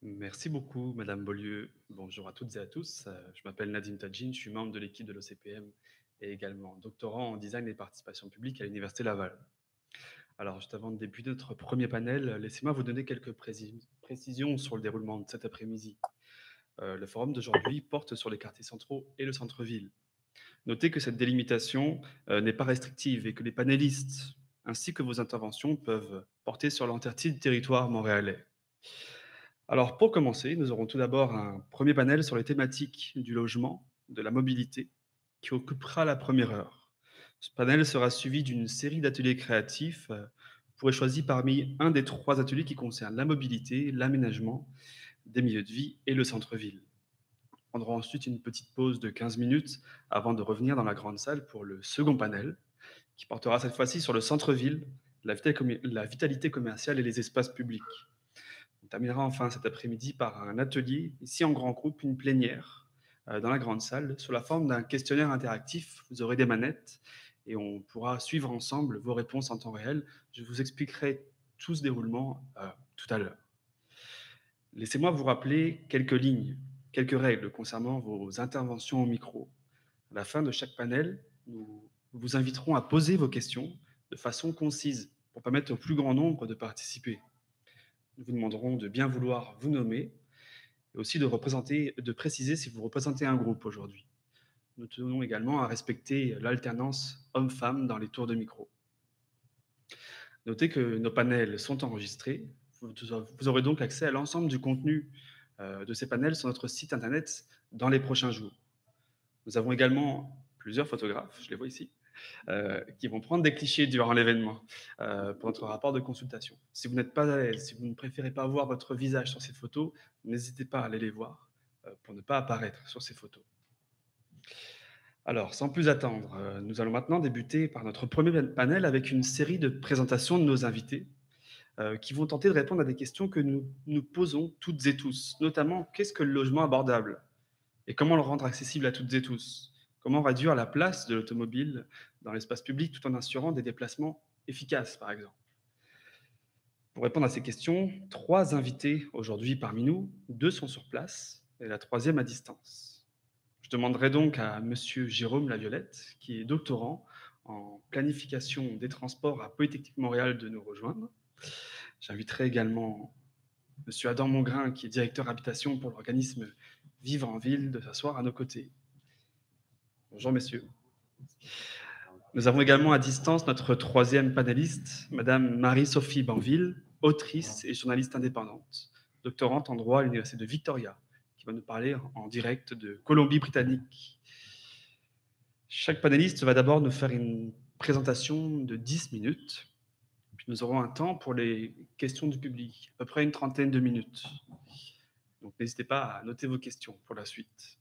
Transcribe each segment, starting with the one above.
Merci beaucoup, Madame Beaulieu. Bonjour à toutes et à tous. Je m'appelle Nadim Tadjine, je suis membre de l'équipe de l'OCPM et également doctorant en design et participation publique à l'Université Laval. Alors, juste avant de débuter notre premier panel, laissez-moi vous donner quelques précisions sur le déroulement de cet après-midi. Le forum d'aujourd'hui porte sur les quartiers centraux et le centre-ville. Notez que cette délimitation n'est pas restrictive et que les panélistes ainsi que vos interventions peuvent porter sur l'entièreté du territoire montréalais. Alors, pour commencer, nous aurons tout d'abord un premier panel sur les thématiques du logement, de la mobilité, qui occupera la première heure. Ce panel sera suivi d'une série d'ateliers créatifs. Vous pourrez choisir parmi un des trois ateliers qui concernent la mobilité, l'aménagement des milieux de vie et le centre-ville. On prendra ensuite une petite pause de 15 minutes avant de revenir dans la grande salle pour le second panel, qui portera cette fois-ci sur le centre-ville, la vitalité commerciale et les espaces publics. On terminera enfin cet après-midi par un atelier, ici en grand groupe, une plénière dans la grande salle, sous la forme d'un questionnaire interactif. Vous aurez des manettes et on pourra suivre ensemble vos réponses en temps réel. Je vous expliquerai tout ce déroulement tout à l'heure. Laissez-moi vous rappeler quelques lignes, quelques règles concernant vos interventions au micro. À la fin de chaque panel, nous vous inviterons à poser vos questions de façon concise pour permettre au plus grand nombre de participer. Nous vous demanderons de bien vouloir vous nommer et aussi de préciser si vous représentez un groupe aujourd'hui. Nous tenons également à respecter l'alternance homme-femme dans les tours de micro. Notez que nos panels sont enregistrés. Vous aurez donc accès à l'ensemble du contenu de ces panels sur notre site internet dans les prochains jours. Nous avons également plusieurs photographes, je les vois ici, qui vont prendre des clichés durant l'événement pour notre rapport de consultation. Si vous n'êtes pas à l'aise, si vous ne préférez pas voir votre visage sur ces photos, n'hésitez pas à aller les voir pour ne pas apparaître sur ces photos. Alors, sans plus attendre, nous allons maintenant débuter par notre premier panel avec une série de présentations de nos invités qui vont tenter de répondre à des questions que nous nous posons toutes et tous, notamment qu'est-ce que le logement abordable et comment le rendre accessible à toutes et tous? Comment réduire la place de l'automobile dans l'espace public tout en assurant des déplacements efficaces, par exemple? Pour répondre à ces questions, trois invités aujourd'hui parmi nous, deux sont sur place et la troisième à distance. Je demanderai donc à Monsieur Jérôme Laviolette, qui est doctorant en planification des transports à Polytechnique Montréal, de nous rejoindre. J'inviterai également Monsieur Adam Mongrain, qui est directeur habitation pour l'organisme Vivre en Ville, de s'asseoir à nos côtés. Bonjour messieurs. Nous avons également à distance notre troisième panéliste, Madame Marie-Sophie Banville, autrice et journaliste indépendante, doctorante en droit à l'Université de Victoria, qui va nous parler en direct de Colombie-Britannique. Chaque panéliste va d'abord nous faire une présentation de 10 minutes, puis nous aurons un temps pour les questions du public, à peu près une trentaine de minutes. Donc n'hésitez pas à noter vos questions pour la suite.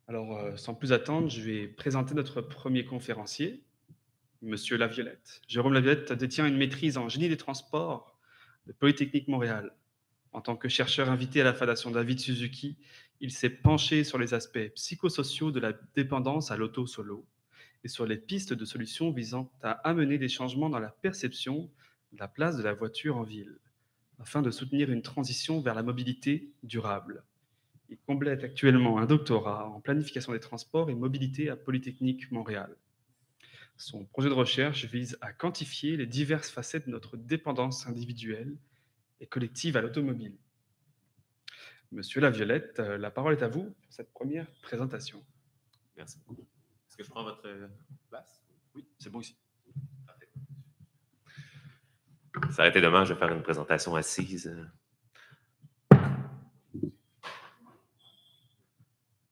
Alors, sans plus attendre, je vais présenter notre premier conférencier, Monsieur Laviolette. Jérôme Laviolette détient une maîtrise en génie des transports de Polytechnique Montréal. En tant que chercheur invité à la Fondation David Suzuki, il s'est penché sur les aspects psychosociaux de la dépendance à l'auto solo et sur les pistes de solutions visant à amener des changements dans la perception de la place de la voiture en ville, afin de soutenir une transition vers la mobilité durable. Il complète actuellement un doctorat en planification des transports et mobilité à Polytechnique Montréal. Son projet de recherche vise à quantifier les diverses facettes de notre dépendance individuelle et collective à l'automobile. Monsieur Laviolette, la parole est à vous pour cette première présentation. Merci beaucoup. Est-ce que je prends votre place? Oui, c'est bon ici. Parfait. Ça aurait été dommage de faire une présentation assise.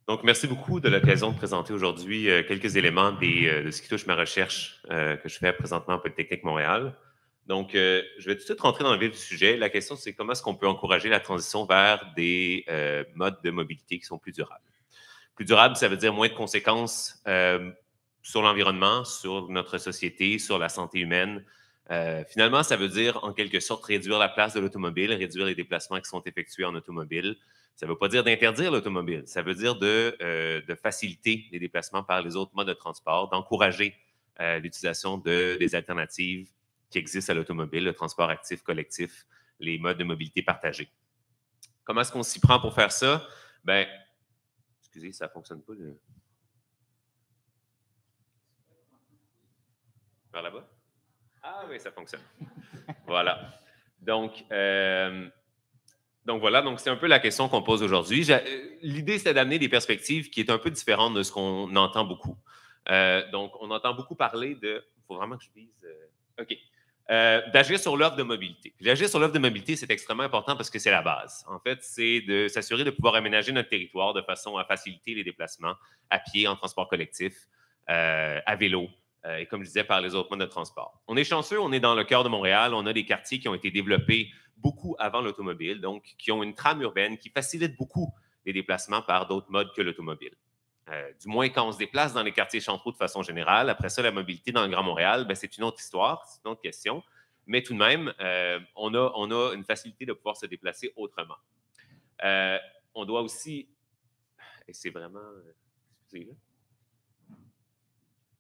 Donc, merci beaucoup de l'occasion de présenter aujourd'hui quelques éléments de ce qui touche ma recherche que je fais présentement à Polytechnique Montréal. Donc, je vais tout de suite rentrer dans le vif du sujet. La question, c'est comment est-ce qu'on peut encourager la transition vers des modes de mobilité qui sont plus durables. Plus durable, ça veut dire moins de conséquences sur l'environnement, sur notre société, sur la santé humaine. Finalement, ça veut dire en quelque sorte réduire la place de l'automobile, réduire les déplacements qui sont effectués en automobile. Ça ne veut pas dire d'interdire l'automobile, ça veut dire de faciliter les déplacements par les autres modes de transport, d'encourager l'utilisation des alternatives qui existent à l'automobile, le transport actif collectif, les modes de mobilité partagés. Comment est-ce qu'on s'y prend pour faire ça? Ben, excusez, ça ne fonctionne pas. Vers là-bas? Ah oui, ça fonctionne. Voilà. Donc voilà, donc c'est un peu la question qu'on pose aujourd'hui. L'idée, c'est d'amener des perspectives qui est un peu différentes de ce qu'on entend beaucoup. Donc, on entend beaucoup parler de... Il faut vraiment que je vise... OK. D'agir sur l'offre de mobilité. D'agir sur l'offre de mobilité, c'est extrêmement important parce que c'est la base. En fait, c'est de s'assurer de pouvoir aménager notre territoire de façon à faciliter les déplacements à pied, en transport collectif, à vélo, et comme je disais, par les autres modes de transport. On est chanceux, on est dans le cœur de Montréal, on a des quartiers qui ont été développés beaucoup avant l'automobile, donc qui ont une trame urbaine qui facilite beaucoup les déplacements par d'autres modes que l'automobile. Du moins quand on se déplace dans les quartiers centraux de façon générale. Après ça, la mobilité dans le Grand Montréal, ben, c'est une autre histoire, c'est une autre question. Mais tout de même, on a une facilité de pouvoir se déplacer autrement. On doit aussi, et c'est vraiment, excusez-le,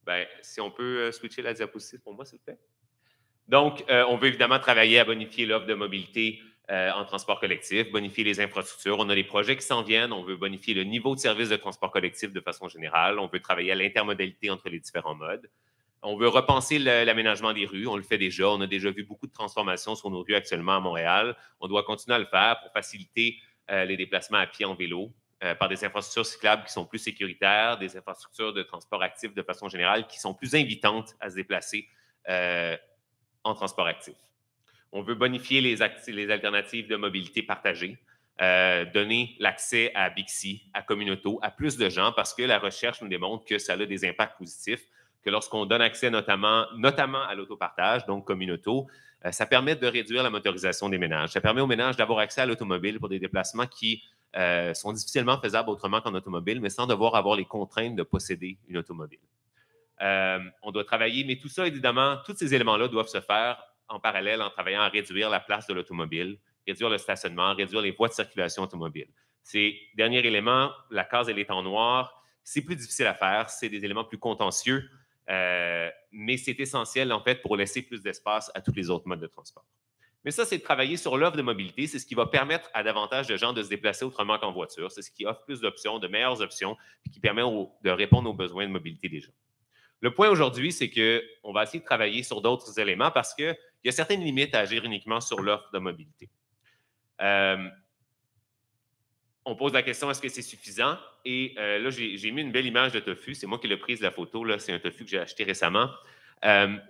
ben, si on peut switcher la diapositive pour moi, s'il vous plaît. Donc, on veut évidemment travailler à bonifier l'offre de mobilité en transport collectif, bonifier les infrastructures. On a des projets qui s'en viennent. On veut bonifier le niveau de service de transport collectif de façon générale. On veut travailler à l'intermodalité entre les différents modes. On veut repenser l'aménagement des rues. On le fait déjà. On a déjà vu beaucoup de transformations sur nos rues actuellement à Montréal. On doit continuer à le faire pour faciliter les déplacements à pied en vélo par des infrastructures cyclables qui sont plus sécuritaires, des infrastructures de transport actif de façon générale qui sont plus invitantes à se déplacer en transport actif. On veut bonifier les alternatives de mobilité partagée, donner l'accès à Bixi, à Communauto, à plus de gens parce que la recherche nous démontre que ça a des impacts positifs, que lorsqu'on donne accès notamment à l'autopartage, donc Communauto, ça permet de réduire la motorisation des ménages. Ça permet aux ménages d'avoir accès à l'automobile pour des déplacements qui sont difficilement faisables autrement qu'en automobile, mais sans devoir avoir les contraintes de posséder une automobile. On doit travailler, mais tout ça, évidemment, tous ces éléments-là doivent se faire en parallèle en travaillant à réduire la place de l'automobile, réduire le stationnement, réduire les voies de circulation automobile. Ces derniers éléments, la case, elle est en noir. C'est plus difficile à faire, c'est des éléments plus contentieux, mais c'est essentiel, en fait, pour laisser plus d'espace à tous les autres modes de transport. Mais ça, c'est de travailler sur l'offre de mobilité. C'est ce qui va permettre à davantage de gens de se déplacer autrement qu'en voiture. C'est ce qui offre plus d'options, de meilleures options, et qui permet de répondre aux besoins de mobilité des gens. Le point aujourd'hui, c'est qu'on va essayer de travailler sur d'autres éléments parce qu'il y a certaines limites à agir uniquement sur l'offre de mobilité. On pose la question, est-ce que c'est suffisant? Et là, j'ai mis une belle image de tofu. C'est moi qui l'ai prise, la photo. C'est un tofu que j'ai acheté récemment.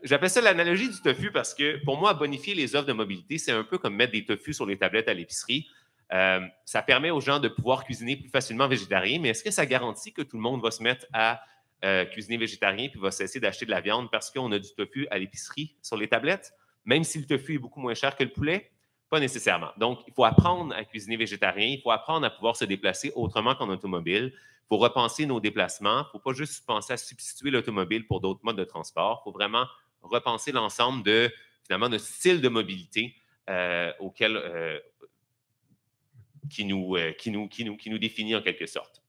J'appelle ça l'analogie du tofu parce que pour moi, bonifier les offres de mobilité, c'est un peu comme mettre des tofus sur les tablettes à l'épicerie. Ça permet aux gens de pouvoir cuisiner plus facilement végétarien, mais est-ce que ça garantit que tout le monde va se mettre à cuisiner végétarien puis va cesser d'acheter de la viande parce qu'on a du tofu à l'épicerie sur les tablettes, même si le tofu est beaucoup moins cher que le poulet? Pas nécessairement. Donc, il faut apprendre à cuisiner végétarien, il faut apprendre à pouvoir se déplacer autrement qu'en automobile. Il faut repenser nos déplacements. Il ne faut pas juste penser à substituer l'automobile pour d'autres modes de transport. Il faut vraiment repenser l'ensemble de, finalement, de styles de mobilité qui nous définit en quelque sorte.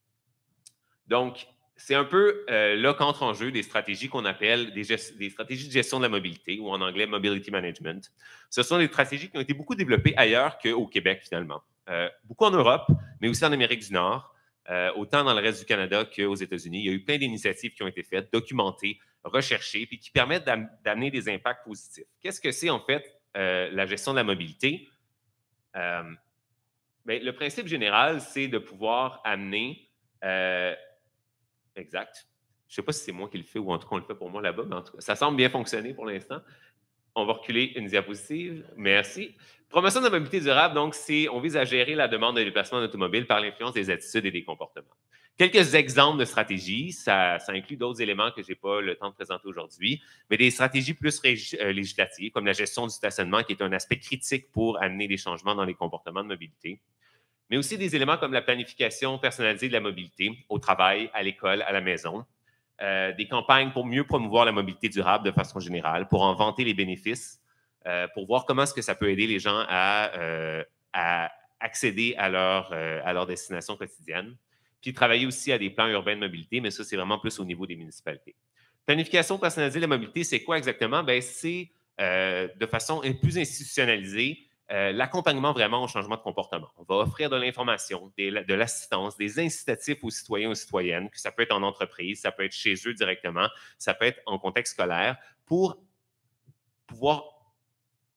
Donc, c'est un peu là qu'entrent en jeu des stratégies qu'on appelle des stratégies de gestion de la mobilité, ou en anglais Mobility Management. Ce sont des stratégies qui ont été beaucoup développées ailleurs qu'au Québec, finalement. Beaucoup en Europe, mais aussi en Amérique du Nord, autant dans le reste du Canada qu'aux États-Unis. Il y a eu plein d'initiatives qui ont été faites, documentées, recherchées, puis qui permettent d'amener des impacts positifs. Qu'est-ce que c'est, en fait, la gestion de la mobilité? Bien, le principe général, c'est de pouvoir amener... Exact. Je ne sais pas si c'est moi qui le fais ou en tout cas on le fait pour moi là-bas, mais en tout cas, ça semble bien fonctionner pour l'instant. On va reculer une diapositive. Merci. Promotion de la mobilité durable, donc, on vise à gérer la demande de déplacement d'automobile par l'influence des attitudes et des comportements. Quelques exemples de stratégies, ça inclut d'autres éléments que je n'ai pas le temps de présenter aujourd'hui, mais des stratégies plus législatives, comme la gestion du stationnement, qui est un aspect critique pour amener des changements dans les comportements de mobilité. Mais aussi des éléments comme la planification personnalisée de la mobilité au travail, à l'école, à la maison, des campagnes pour mieux promouvoir la mobilité durable de façon générale, pour en vanter les bénéfices, pour voir comment est-ce que ça peut aider les gens à accéder à leur destination quotidienne, puis travailler aussi à des plans urbains de mobilité, mais ça, c'est vraiment plus au niveau des municipalités. Planification personnalisée de la mobilité, c'est quoi exactement? Bien, c'est de façon plus institutionnalisée, l'accompagnement vraiment au changement de comportement. On va offrir de l'information, de l'assistance, des incitatifs aux citoyens, aux citoyennes, que ça peut être en entreprise, ça peut être chez eux directement, ça peut être en contexte scolaire, pour pouvoir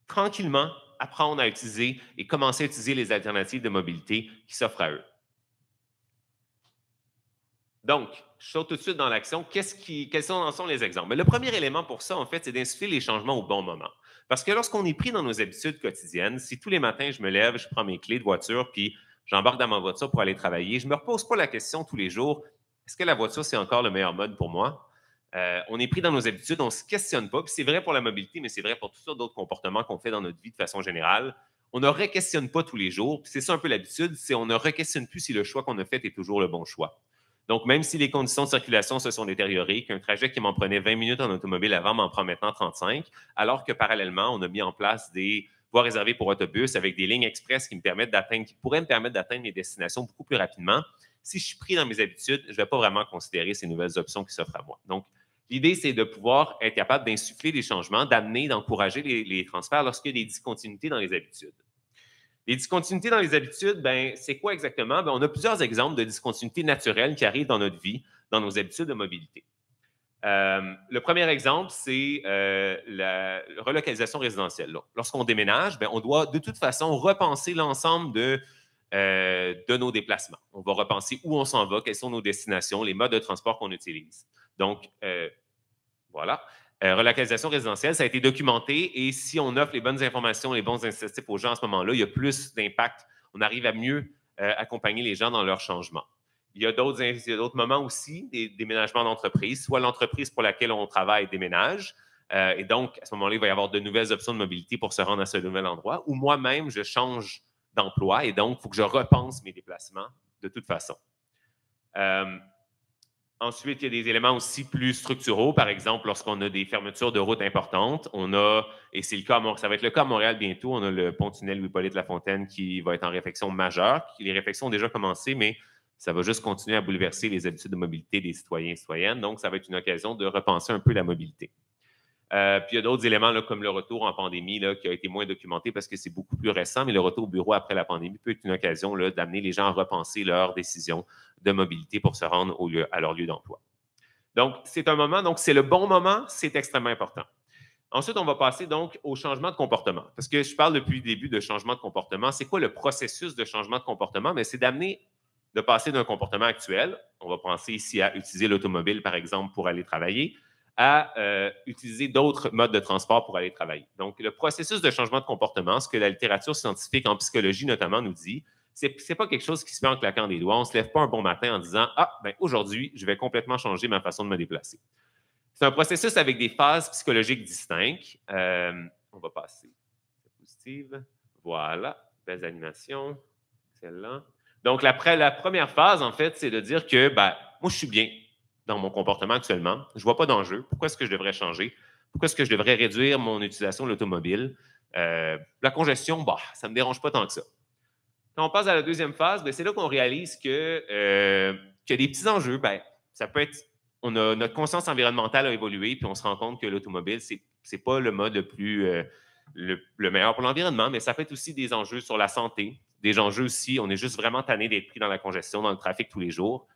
tranquillement apprendre à utiliser et commencer à utiliser les alternatives de mobilité qui s'offrent à eux. Donc, je saute tout de suite dans l'action. Quels en sont les exemples? Mais le premier élément pour ça, en fait, c'est d'insuffler les changements au bon moment. Parce que lorsqu'on est pris dans nos habitudes quotidiennes, si tous les matins, je me lève, je prends mes clés de voiture, puis j'embarque dans ma voiture pour aller travailler, je ne me repose pas la question tous les jours, est-ce que la voiture, c'est encore le meilleur mode pour moi? On est pris dans nos habitudes, on ne se questionne pas, puis c'est vrai pour la mobilité, mais c'est vrai pour toutes sortes d'autres comportements qu'on fait dans notre vie de façon générale. On ne re-questionne pas tous les jours, puis c'est ça un peu l'habitude, c'est on ne re-questionne plus si le choix qu'on a fait est toujours le bon choix. Donc, même si les conditions de circulation se sont détériorées, qu'un trajet qui m'en prenait 20 minutes en automobile avant m'en prend maintenant 35, alors que parallèlement, on a mis en place des voies réservées pour autobus avec des lignes express qui pourraient me permettre d'atteindre mes destinations beaucoup plus rapidement. Si je suis pris dans mes habitudes, je ne vais pas vraiment considérer ces nouvelles options qui s'offrent à moi. Donc, l'idée, c'est de pouvoir être capable d'insuffler des changements, d'encourager les transferts lorsqu'il y a des discontinuités dans les habitudes. Les discontinuités dans les habitudes, c'est quoi exactement? On a plusieurs exemples de discontinuités naturelles qui arrivent dans notre vie, dans nos habitudes de mobilité. Le premier exemple, c'est la relocalisation résidentielle. Lorsqu'on déménage, on doit de toute façon repenser l'ensemble de nos déplacements. On va repenser où on s'en va, quelles sont nos destinations, les modes de transport qu'on utilise. Donc, voilà. Relocalisation résidentielle, ça a été documenté et si on offre les bonnes informations, les bons incitatifs aux gens à ce moment-là, il y a plus d'impact. On arrive à mieux accompagner les gens dans leur changement. Il y a d'autres moments aussi, des déménagements d'entreprise, soit l'entreprise pour laquelle on travaille déménage, et donc à ce moment-là, il va y avoir de nouvelles options de mobilité pour se rendre à ce nouvel endroit, ou moi-même, je change d'emploi et donc il faut que je repense mes déplacements de toute façon. Ensuite, il y a des éléments aussi plus structuraux. Par exemple, lorsqu'on a des fermetures de routes importantes, et c'est le cas, ça va être le cas à Montréal bientôt, on a le pont-tunnel Louis-Hippolyte-Lafontaine qui va être en réflexion majeure. Les réflexions ont déjà commencé, mais ça va juste continuer à bouleverser les habitudes de mobilité des citoyens et citoyennes. Donc, ça va être une occasion de repenser un peu la mobilité. Puis il y a d'autres éléments là, comme le retour en pandémie là, qui a été moins documenté parce que c'est beaucoup plus récent, mais le retour au bureau après la pandémie peut être une occasion d'amener les gens à repenser leurs décisions de mobilité pour se rendre à leur lieu d'emploi. Donc, c'est un moment, donc c'est le bon moment, c'est extrêmement important. Ensuite, on va passer donc au changement de comportement. Parce que je parle depuis le début de changement de comportement. C'est quoi le processus de changement de comportement? Mais c'est de passer d'un comportement actuel, on va penser ici à utiliser l'automobile, par exemple, pour aller travailler, à utiliser d'autres modes de transport pour aller travailler. Donc, le processus de changement de comportement, ce que la littérature scientifique en psychologie notamment nous dit, c'est pas quelque chose qui se fait en claquant des doigts. On ne se lève pas un bon matin en disant « Ah, aujourd'hui, je vais complètement changer ma façon de me déplacer ». C'est un processus avec des phases psychologiques distinctes. On va passer. Positive. Voilà. Belles animations. Excellent. Donc, la première phase, en fait, c'est de dire que moi, je suis bien dans mon comportement actuellement. Je ne vois pas d'enjeu. Pourquoi est-ce que je devrais changer? Pourquoi est-ce que je devrais réduire mon utilisation de l'automobile? La congestion, ça ne me dérange pas tant que ça. Quand on passe à la deuxième phase, c'est là qu'on réalise qu'il y a des petits enjeux. Ça peut être, notre conscience environnementale a évolué, puis on se rend compte que l'automobile, ce n'est pas le mode le meilleur pour l'environnement, mais ça peut être aussi des enjeux sur la santé, des enjeux aussi, on est juste vraiment tanné d'être pris dans la congestion, dans le trafic tous les jours.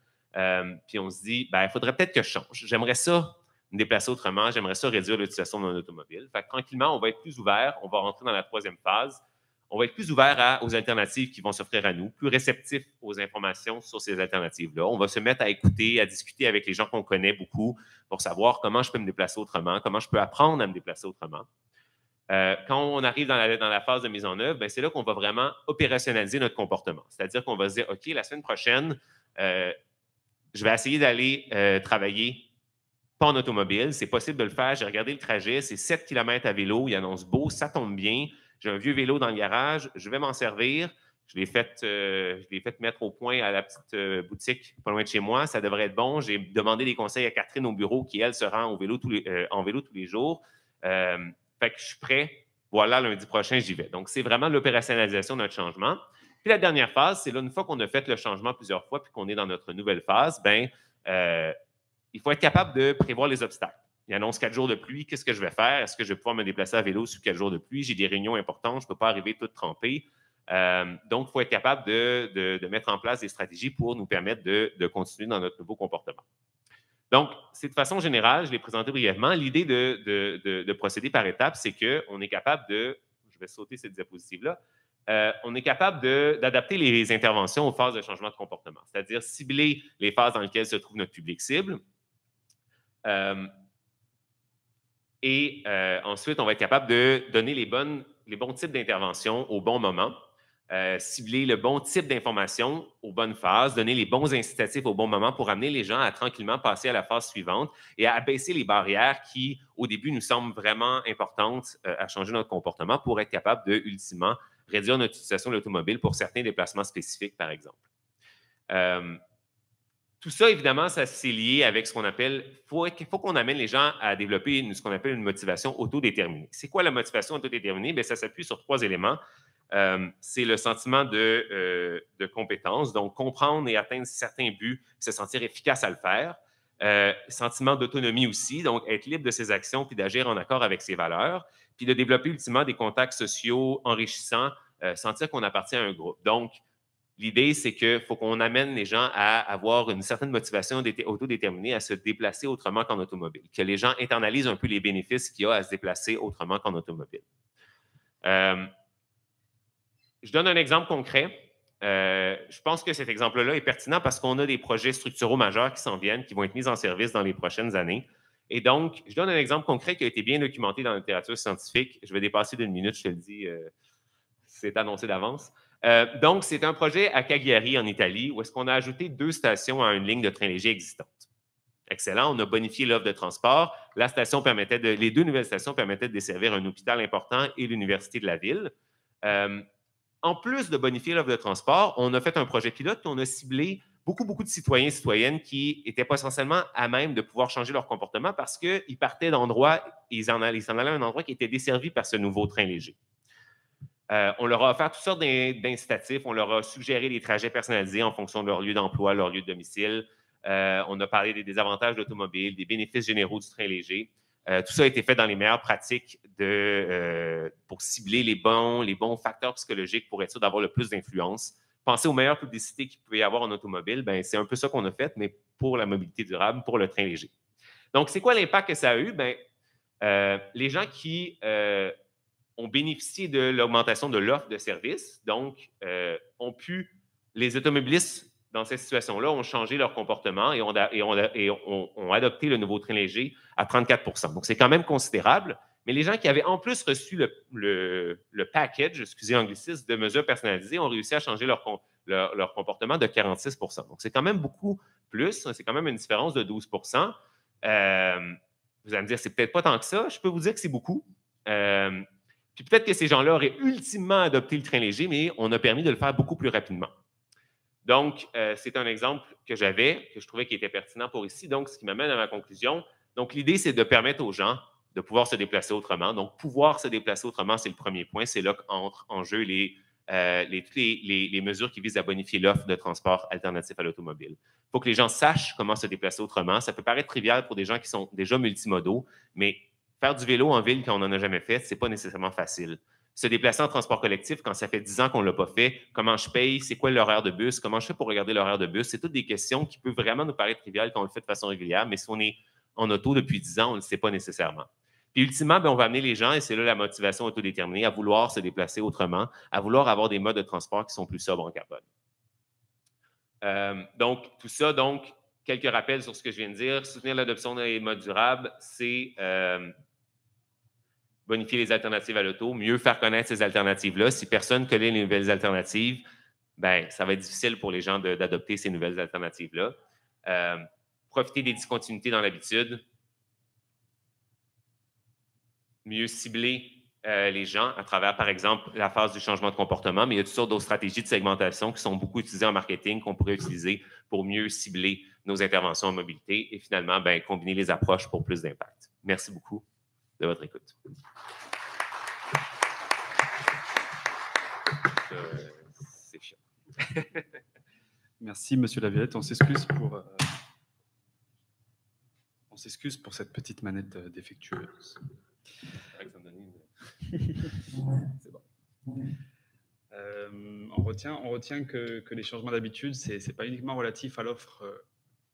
Puis on se dit, il faudrait peut-être que je change. J'aimerais ça me déplacer autrement, j'aimerais ça réduire l'utilisation de mon automobile. Fait que, tranquillement, on va être plus ouvert, on va rentrer dans la troisième phase. On va être plus ouvert aux alternatives qui vont s'offrir à nous, plus réceptif aux informations sur ces alternatives-là. On va se mettre à écouter, à discuter avec les gens qu'on connaît beaucoup pour savoir comment je peux me déplacer autrement, comment je peux apprendre à me déplacer autrement. Quand on arrive dans la phase de mise en œuvre, c'est là qu'on va vraiment opérationnaliser notre comportement. C'est-à-dire qu'on va se dire, OK, la semaine prochaine, je vais essayer d'aller travailler pas en automobile. C'est possible de le faire. J'ai regardé le trajet. C'est 7 km à vélo. Il annonce beau. Ça tombe bien. J'ai un vieux vélo dans le garage. Je vais m'en servir. Je l'ai fait mettre au point à la petite boutique pas loin de chez moi. Ça devrait être bon. J'ai demandé des conseils à Catherine au bureau qui, elle, se rend en vélo tous les jours. Fait que je suis prêt. Voilà, lundi prochain, j'y vais. Donc, c'est vraiment l'opérationnalisation de notre changement. Puis la dernière phase, c'est là, une fois qu'on a fait le changement plusieurs fois puis qu'on est dans notre nouvelle phase, il faut être capable de prévoir les obstacles. Il il annonce 4 jours de pluie, qu'est-ce que je vais faire? Est-ce que je vais pouvoir me déplacer à vélo sur 4 jours de pluie? J'ai des réunions importantes, je ne peux pas arriver tout trempé. Donc, il faut être capable de mettre en place des stratégies pour nous permettre de continuer dans notre nouveau comportement. Donc, c'est de façon générale, je l'ai présenté brièvement. L'idée de procéder par étapes, c'est qu'on est capable de, je vais sauter cette diapositive-là, on est capable d'adapter les interventions aux phases de changement de comportement, c'est-à-dire cibler les phases dans lesquelles se trouve notre public cible. Ensuite, on va être capable de donner les bons types d'interventions au bon moment, cibler le bon type d'information aux bonnes phases, donner les bons incitatifs au bon moment pour amener les gens à tranquillement passer à la phase suivante et à abaisser les barrières qui, au début, nous semblent vraiment importantes à changer notre comportement pour être capable de, ultimement, réduire notre utilisation de l'automobile pour certains déplacements spécifiques, par exemple. Tout ça, évidemment, ça c'est lié avec ce qu'on appelle, il faut qu'on amène les gens à développer ce qu'on appelle une motivation autodéterminée. C'est quoi la motivation autodéterminée? Bien, ça s'appuie sur 3 éléments. C'est le sentiment de compétence, donc comprendre et atteindre certains buts, se sentir efficace à le faire. Sentiment d'autonomie aussi, donc être libre de ses actions puis d'agir en accord avec ses valeurs, puis de développer ultimement des contacts sociaux enrichissants, sentir qu'on appartient à un groupe. Donc, l'idée, c'est qu'il faut qu'on amène les gens à avoir une certaine motivation autodéterminée à se déplacer autrement qu'en automobile, que les gens internalisent un peu les bénéfices qu'il y a à se déplacer autrement qu'en automobile. Je donne un exemple concret. Je pense que cet exemple-là est pertinent parce qu'on a des projets structuraux majeurs qui s'en viennent, qui vont être mis en service dans les prochaines années. Et donc, je donne un exemple concret qui a été bien documenté dans la littérature scientifique. Je vais dépasser d'1 minute, je te le dis, c'est annoncé d'avance. Donc, c'est un projet à Cagliari, en Italie, où est-ce qu'on a ajouté 2 stations à une ligne de train léger existante. Excellent, on a bonifié l'offre de transport. Les 2 nouvelles stations permettaient de desservir un hôpital important et l'université de la ville. En plus de bonifier l'offre de transport, on a fait un projet pilote et on a ciblé beaucoup de citoyens et citoyennes qui n'étaient pas essentiellement à même de pouvoir changer leur comportement parce qu'ils partaient d'endroits, ils s'en allaient à un endroit qui était desservi par ce nouveau train léger. On leur a offert toutes sortes d'incitatifs. On leur a suggéré des trajets personnalisés en fonction de leur lieu d'emploi, leur lieu de domicile. On a parlé des désavantages de l'automobile, des bénéfices généraux du train léger. Tout ça a été fait dans les meilleures pratiques pour cibler les bons facteurs psychologiques pour être sûr d'avoir le plus d'influence. Pensez aux meilleures publicités qu'il pouvait y avoir en automobile. Ben, c'est un peu ça qu'on a fait, mais pour la mobilité durable, pour le train léger. Donc, c'est quoi l'impact que ça a eu? Ben, les gens qui ont bénéficié de l'augmentation de l'offre de services, donc les automobilistes dans cette situation-là ont changé leur comportement et ont adopté le nouveau train léger à 34 %. Donc, c'est quand même considérable. Mais les gens qui avaient en plus reçu le package, excusez l'anglicisme, de mesures personnalisées ont réussi à changer leur comportement de 46 %. Donc, c'est quand même beaucoup plus. C'est quand même une différence de 12 %. Vous allez me dire, c'est peut-être pas tant que ça. Je peux vous dire que c'est beaucoup. Puis peut-être que ces gens-là auraient ultimement adopté le train léger, mais on a permis de le faire beaucoup plus rapidement. Donc, c'est un exemple que je trouvais qui était pertinent pour ici. Donc, ce qui m'amène à ma conclusion. Donc, l'idée, c'est de permettre aux gens de pouvoir se déplacer autrement. Donc, pouvoir se déplacer autrement, c'est le premier point. C'est là qu'entrent en jeu les mesures qui visent à bonifier l'offre de transport alternatif à l'automobile. Il faut que les gens sachent comment se déplacer autrement. Ça peut paraître trivial pour des gens qui sont déjà multimodaux, mais faire du vélo en ville quand on n'en a jamais fait, ce n'est pas nécessairement facile. Se déplacer en transport collectif quand ça fait 10 ans qu'on ne l'a pas fait, comment je paye, c'est quoi l'horaire de bus, comment je fais pour regarder l'horaire de bus, c'est toutes des questions qui peuvent vraiment nous paraître triviales quand on le fait de façon régulière, mais si on est en auto depuis 10 ans, on ne le sait pas nécessairement. Puis ultimement, on va amener les gens, et c'est là la motivation autodéterminée, à vouloir se déplacer autrement, à vouloir avoir des modes de transport qui sont plus sobres en carbone. Donc, tout ça, quelques rappels sur ce que je viens de dire. Soutenir l'adoption des modes durables, c'est bonifier les alternatives à l'auto, mieux faire connaître ces alternatives-là. Si personne ne connaît les nouvelles alternatives, ben, ça va être difficile pour les gens d'adopter ces nouvelles alternatives-là. Profiter des discontinuités dans l'habitude. Mieux cibler les gens à travers, par exemple, la phase du changement de comportement, mais il y a toutes sortes d'autres stratégies de segmentation qui sont beaucoup utilisées en marketing, qu'on pourrait utiliser pour mieux cibler nos interventions en mobilité et finalement, ben, combiner les approches pour plus d'impact. Merci beaucoup de votre écoute. C'est chiant. Merci, Monsieur Laviolette. On s'excuse pour On s'excuse pour cette petite manette défectueuse. C'est bon. On retient que les changements d'habitude, ce n'est pas uniquement relatif à l'offre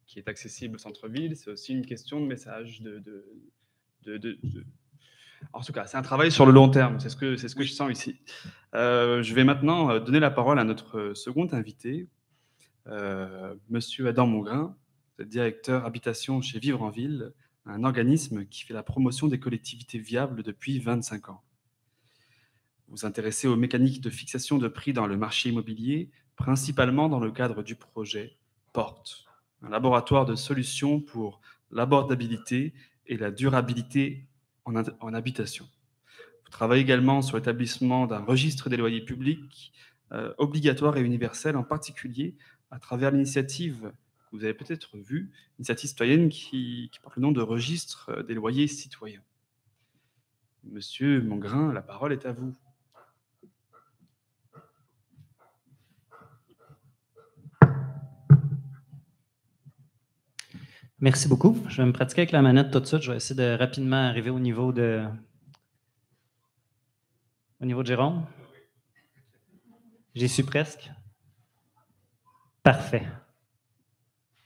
qui est accessible au centre-ville, c'est aussi une question de message. En tout cas, c'est un travail sur le long terme, c'est ce que je sens ici. Je vais maintenant donner la parole à notre second invité, Monsieur Adam Mongrain, directeur habitation chez Vivre en Ville, un organisme qui fait la promotion des collectivités viables depuis 25 ans. Vous vous intéressez aux mécaniques de fixation de prix dans le marché immobilier, principalement dans le cadre du projet Porte, un laboratoire de solutions pour l'abordabilité et la durabilité en habitation. Vous travaillez également sur l'établissement d'un registre des loyers publics obligatoire et universel, en particulier à travers l'initiative que vous avez peut-être vue, l'initiative citoyenne qui porte le nom de registre des loyers citoyens. Monsieur Mongrain, la parole est à vous. Merci beaucoup. Je vais me pratiquer avec la manette tout de suite. Je vais essayer de rapidement arriver au niveau de Jérôme. J'y suis presque. Parfait.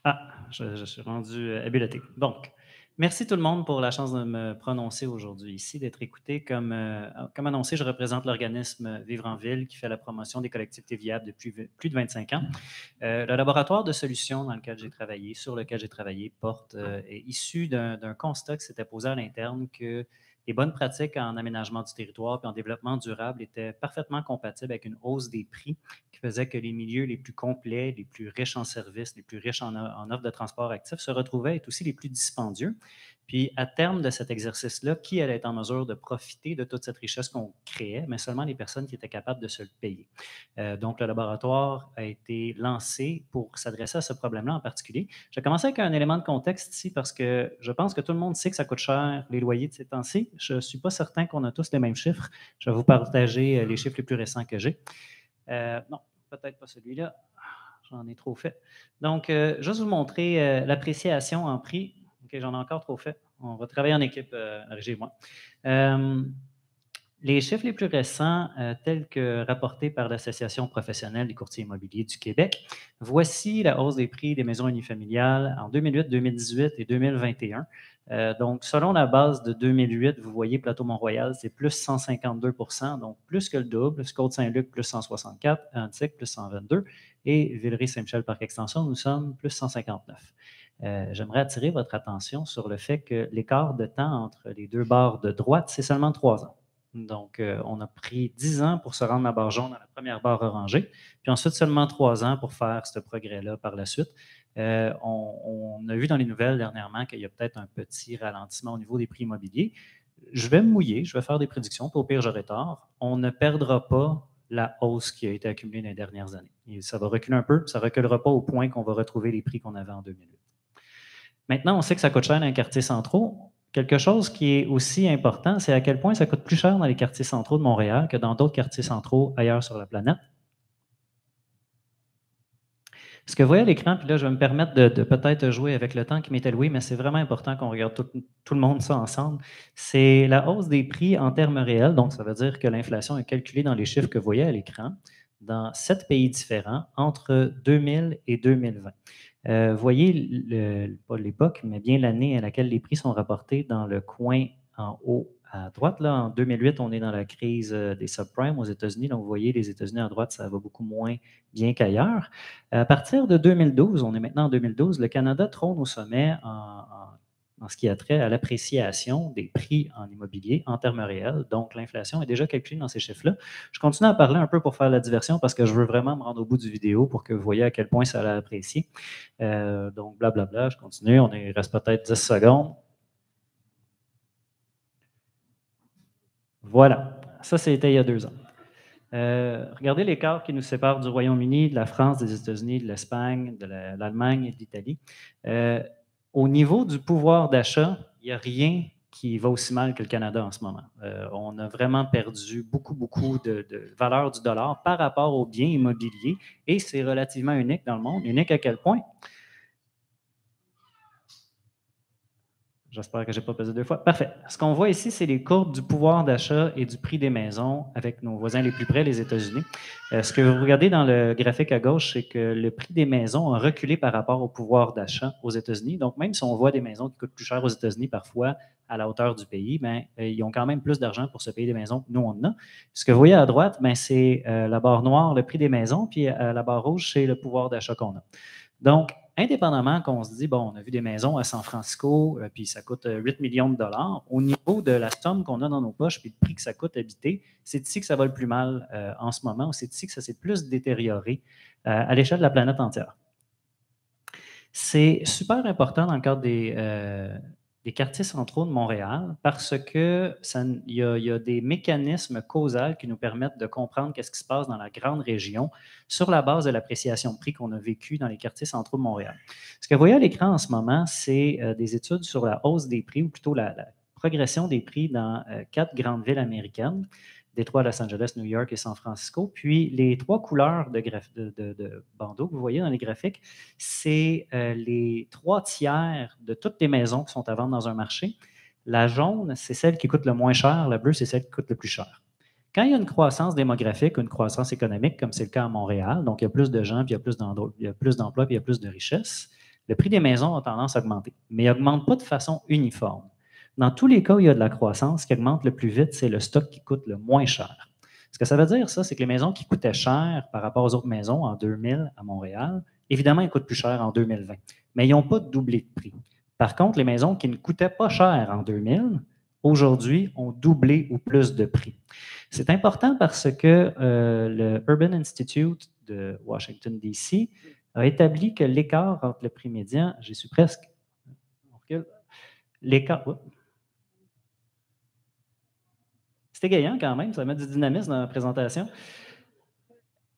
Ah, je suis rendu habilité. Donc, merci tout le monde pour la chance de me prononcer aujourd'hui ici, d'être écouté. Comme annoncé, je représente l'organisme Vivre en Ville qui fait la promotion des collectivités viables depuis plus de 25 ans. Le laboratoire de solutions sur lequel j'ai travaillé, Porte, est issu d'un constat qui s'était posé à l'interne que les bonnes pratiques en aménagement du territoire et en développement durable étaient parfaitement compatibles avec une hausse des prix qui faisait que les milieux les plus complets, les plus riches en services, les plus riches en offres de transport actif se retrouvaient être aussi les plus dispendieux. Puis, à terme de cet exercice-là, qui allait être en mesure de profiter de toute cette richesse qu'on créait, mais seulement les personnes qui étaient capables de se le payer. Donc, le laboratoire a été lancé pour s'adresser à ce problème-là en particulier. Je vais commencer avec un élément de contexte ici parce que je pense que tout le monde sait que ça coûte cher les loyers de ces temps-ci. Je ne suis pas certain qu'on a tous les mêmes chiffres. Je vais vous partager les chiffres les plus récents que j'ai. Non, peut-être pas celui-là. J'en ai trop fait. Donc, juste vous montrer l'appréciation en prix. OK, j'en ai encore trop fait. On va travailler en équipe, Régis et moi. Les chiffres les plus récents, tels que rapportés par l'Association professionnelle des courtiers immobiliers du Québec, voici la hausse des prix des maisons unifamiliales en 2008, 2018 et 2021. Donc, selon la base de 2008, vous voyez Plateau-Mont-Royal, c'est plus 152 %, donc plus que le double. Côte-Saint-Luc, plus 164, Antique, plus 122 et Villeray-Saint-Michel, par extension, nous sommes plus 159. J'aimerais attirer votre attention sur le fait que l'écart de temps entre les deux barres de droite, c'est seulement 3 ans. Donc, on a pris 10 ans pour se rendre à la barre jaune dans la première barre orangée, puis ensuite seulement 3 ans pour faire ce progrès-là par la suite. On a vu dans les nouvelles dernièrement qu'il y a peut-être un petit ralentissement au niveau des prix immobiliers. Je vais me mouiller, je vais faire des prédictions, puis au pire, j'aurai tort. On ne perdra pas la hausse qui a été accumulée dans les dernières années. Et ça va reculer un peu, ça ne reculera pas au point qu'on va retrouver les prix qu'on avait en 2008. Maintenant, on sait que ça coûte cher dans les quartiers centraux. Quelque chose qui est aussi important, c'est à quel point ça coûte plus cher dans les quartiers centraux de Montréal que dans d'autres quartiers centraux ailleurs sur la planète. Ce que vous voyez à l'écran, puis là, je vais me permettre de peut-être jouer avec le temps qui m'est alloué, mais c'est vraiment important qu'on regarde tout le monde ça ensemble. C'est la hausse des prix en termes réels, donc ça veut dire que l'inflation est calculée dans les chiffres que vous voyez à l'écran, dans 7 pays différents entre 2000 et 2020. Vous voyez, pas l'époque, mais bien l'année à laquelle les prix sont rapportés dans le coin en haut à droite. Là, en 2008, on est dans la crise des subprimes aux États-Unis. Donc, vous voyez, les États-Unis à droite, ça va beaucoup moins bien qu'ailleurs. À partir de 2012, on est maintenant en 2012, le Canada trône au sommet en ce qui a trait à l'appréciation des prix en immobilier en termes réels. Donc, l'inflation est déjà calculée dans ces chiffres-là. Je continue à parler un peu pour faire la diversion parce que je veux vraiment me rendre au bout du vidéo pour que vous voyez à quel point ça l'a apprécié. Donc, blablabla, je continue. Il reste peut-être 10 secondes. Voilà. Ça, c'était il y a 2 ans. Regardez l'écart qui nous sépare du Royaume-Uni, de la France, des États-Unis, de l'Espagne, de l'Allemagne et de l'Italie. Au niveau du pouvoir d'achat, il n'y a rien qui va aussi mal que le Canada en ce moment. On a vraiment perdu beaucoup de valeur du dollar par rapport aux biens immobiliers et c'est relativement unique dans le monde. Unique à quel point? J'espère que je n'ai pas pesé 2 fois. Parfait. Ce qu'on voit ici, c'est les courbes du pouvoir d'achat et du prix des maisons avec nos voisins les plus près, les États-Unis. Ce que vous regardez dans le graphique à gauche, c'est que le prix des maisons a reculé par rapport au pouvoir d'achat aux États-Unis. Donc, même si on voit des maisons qui coûtent plus cher aux États-Unis parfois à la hauteur du pays, ben, ils ont quand même plus d'argent pour se payer des maisons que nous, on en a. Ce que vous voyez à droite, ben, c'est la barre noire, le prix des maisons, puis la barre rouge, c'est le pouvoir d'achat qu'on a. Donc, indépendamment qu'on se dit, bon, on a vu des maisons à San Francisco, puis ça coûte 8 millions de dollars, au niveau de la somme qu'on a dans nos poches, puis le prix que ça coûte habiter, c'est ici que ça va le plus mal en ce moment, ou c'est ici que ça s'est plus détérioré à l'échelle de la planète entière. C'est super important dans le cadre des quartiers centraux de Montréal parce qu'il y a des mécanismes causaux qui nous permettent de comprendre qu'est-ce qui se passe dans la grande région sur la base de l'appréciation de prix qu'on a vécu dans les quartiers centraux de Montréal. Ce que vous voyez à l'écran en ce moment, c'est des études sur la hausse des prix, ou plutôt la progression des prix dans 4 grandes villes américaines, Détroit, Los Angeles, New York et San Francisco. Puis les 3 couleurs de bandeaux que vous voyez dans les graphiques, c'est les 3 tiers de toutes les maisons qui sont à vendre dans un marché. La jaune, c'est celle qui coûte le moins cher. La bleue, c'est celle qui coûte le plus cher. Quand il y a une croissance démographique, une croissance économique, comme c'est le cas à Montréal, donc il y a plus de gens, puis il y a plus d'emplois, puis il y a plus de richesses, le prix des maisons a tendance à augmenter. Mais il n'augmente pas de façon uniforme. Dans tous les cas où il y a de la croissance, ce qui augmente le plus vite, c'est le stock qui coûte le moins cher. Ce que ça veut dire, ça, c'est que les maisons qui coûtaient cher par rapport aux autres maisons en 2000 à Montréal, évidemment, elles coûtent plus cher en 2020, mais ils n'ont pas doublé de prix. Par contre, les maisons qui ne coûtaient pas cher en 2000, aujourd'hui, ont doublé ou plus de prix. C'est important parce que le Urban Institute de Washington, D.C. a établi que l'écart entre le prix médian, j'y suis presque, on recule, l'écart... C'est égayant quand même, ça met du dynamisme dans la présentation.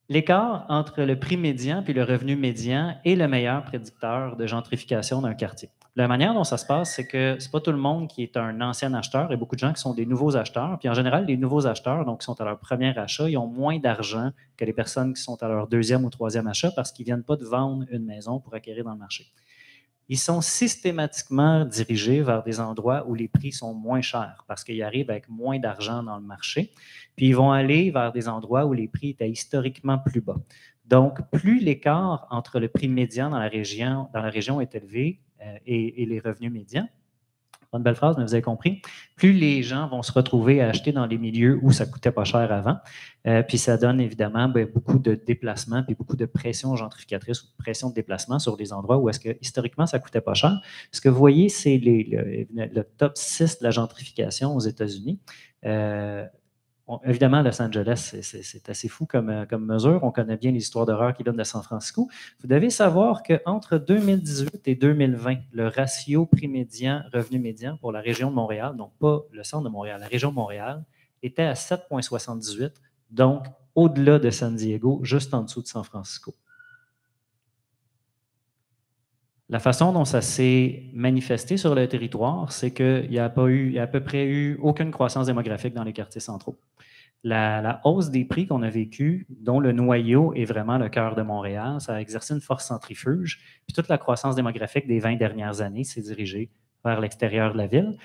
L'écart entre le prix médian et le revenu médian est le meilleur prédicteur de gentrification d'un quartier. La manière dont ça se passe, c'est que ce n'est pas tout le monde qui est un ancien acheteur. Il y a beaucoup de gens qui sont des nouveaux acheteurs. Puis en général, les nouveaux acheteurs, donc qui sont à leur premier achat, ils ont moins d'argent que les personnes qui sont à leur deuxième ou troisième achat parce qu'ils ne viennent pas de vendre une maison pour acquérir dans le marché. Ils sont systématiquement dirigés vers des endroits où les prix sont moins chers parce qu'ils arrivent avec moins d'argent dans le marché. Puis ils vont aller vers des endroits où les prix étaient historiquement plus bas. Donc, plus l'écart entre le prix médian dans la région est élevé et les revenus médians, pas une belle phrase, mais vous avez compris, plus les gens vont se retrouver à acheter dans les milieux où ça ne coûtait pas cher avant. Puis ça donne évidemment beaucoup de déplacements puis beaucoup de pression gentrificatrice ou de pression de déplacement sur des endroits où est-ce que historiquement ça ne coûtait pas cher. Ce que vous voyez, c'est le top 6 de la gentrification aux États-Unis. Évidemment, Los Angeles, c'est assez fou comme mesure. On connaît bien les histoires d'horreur qui viennent de San Francisco. Vous devez savoir qu'entre 2018 et 2020, le ratio prix médian, revenu médian pour la région de Montréal, donc pas le centre de Montréal, la région de Montréal, était à 7,78, donc au-delà de San Diego, juste en dessous de San Francisco. La façon dont ça s'est manifesté sur le territoire, c'est qu'il n'y a à peu près eu aucune croissance démographique dans les quartiers centraux. La hausse des prix qu'on a vécue, dont le noyau est vraiment le cœur de Montréal, ça a exercé une force centrifuge. Puis toute la croissance démographique des 20 dernières années s'est dirigée vers l'extérieur de la ville.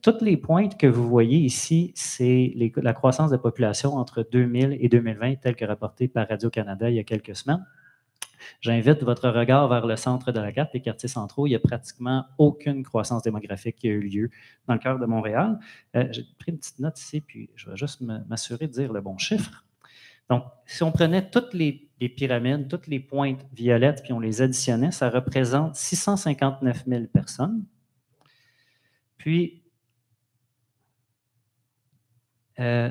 Toutes les pointes que vous voyez ici, c'est la croissance de population entre 2000 et 2020, telle que rapportée par Radio-Canada il y a quelques semaines. J'invite votre regard vers le centre de la carte, les quartiers centraux. Il n'y a pratiquement aucune croissance démographique qui a eu lieu dans le cœur de Montréal. J'ai pris une petite note ici, puis je vais juste m'assurer de dire le bon chiffre. Donc, si on prenait toutes les pyramides, toutes les pointes violettes, puis on les additionnait, ça représente 659 000 personnes. Puis,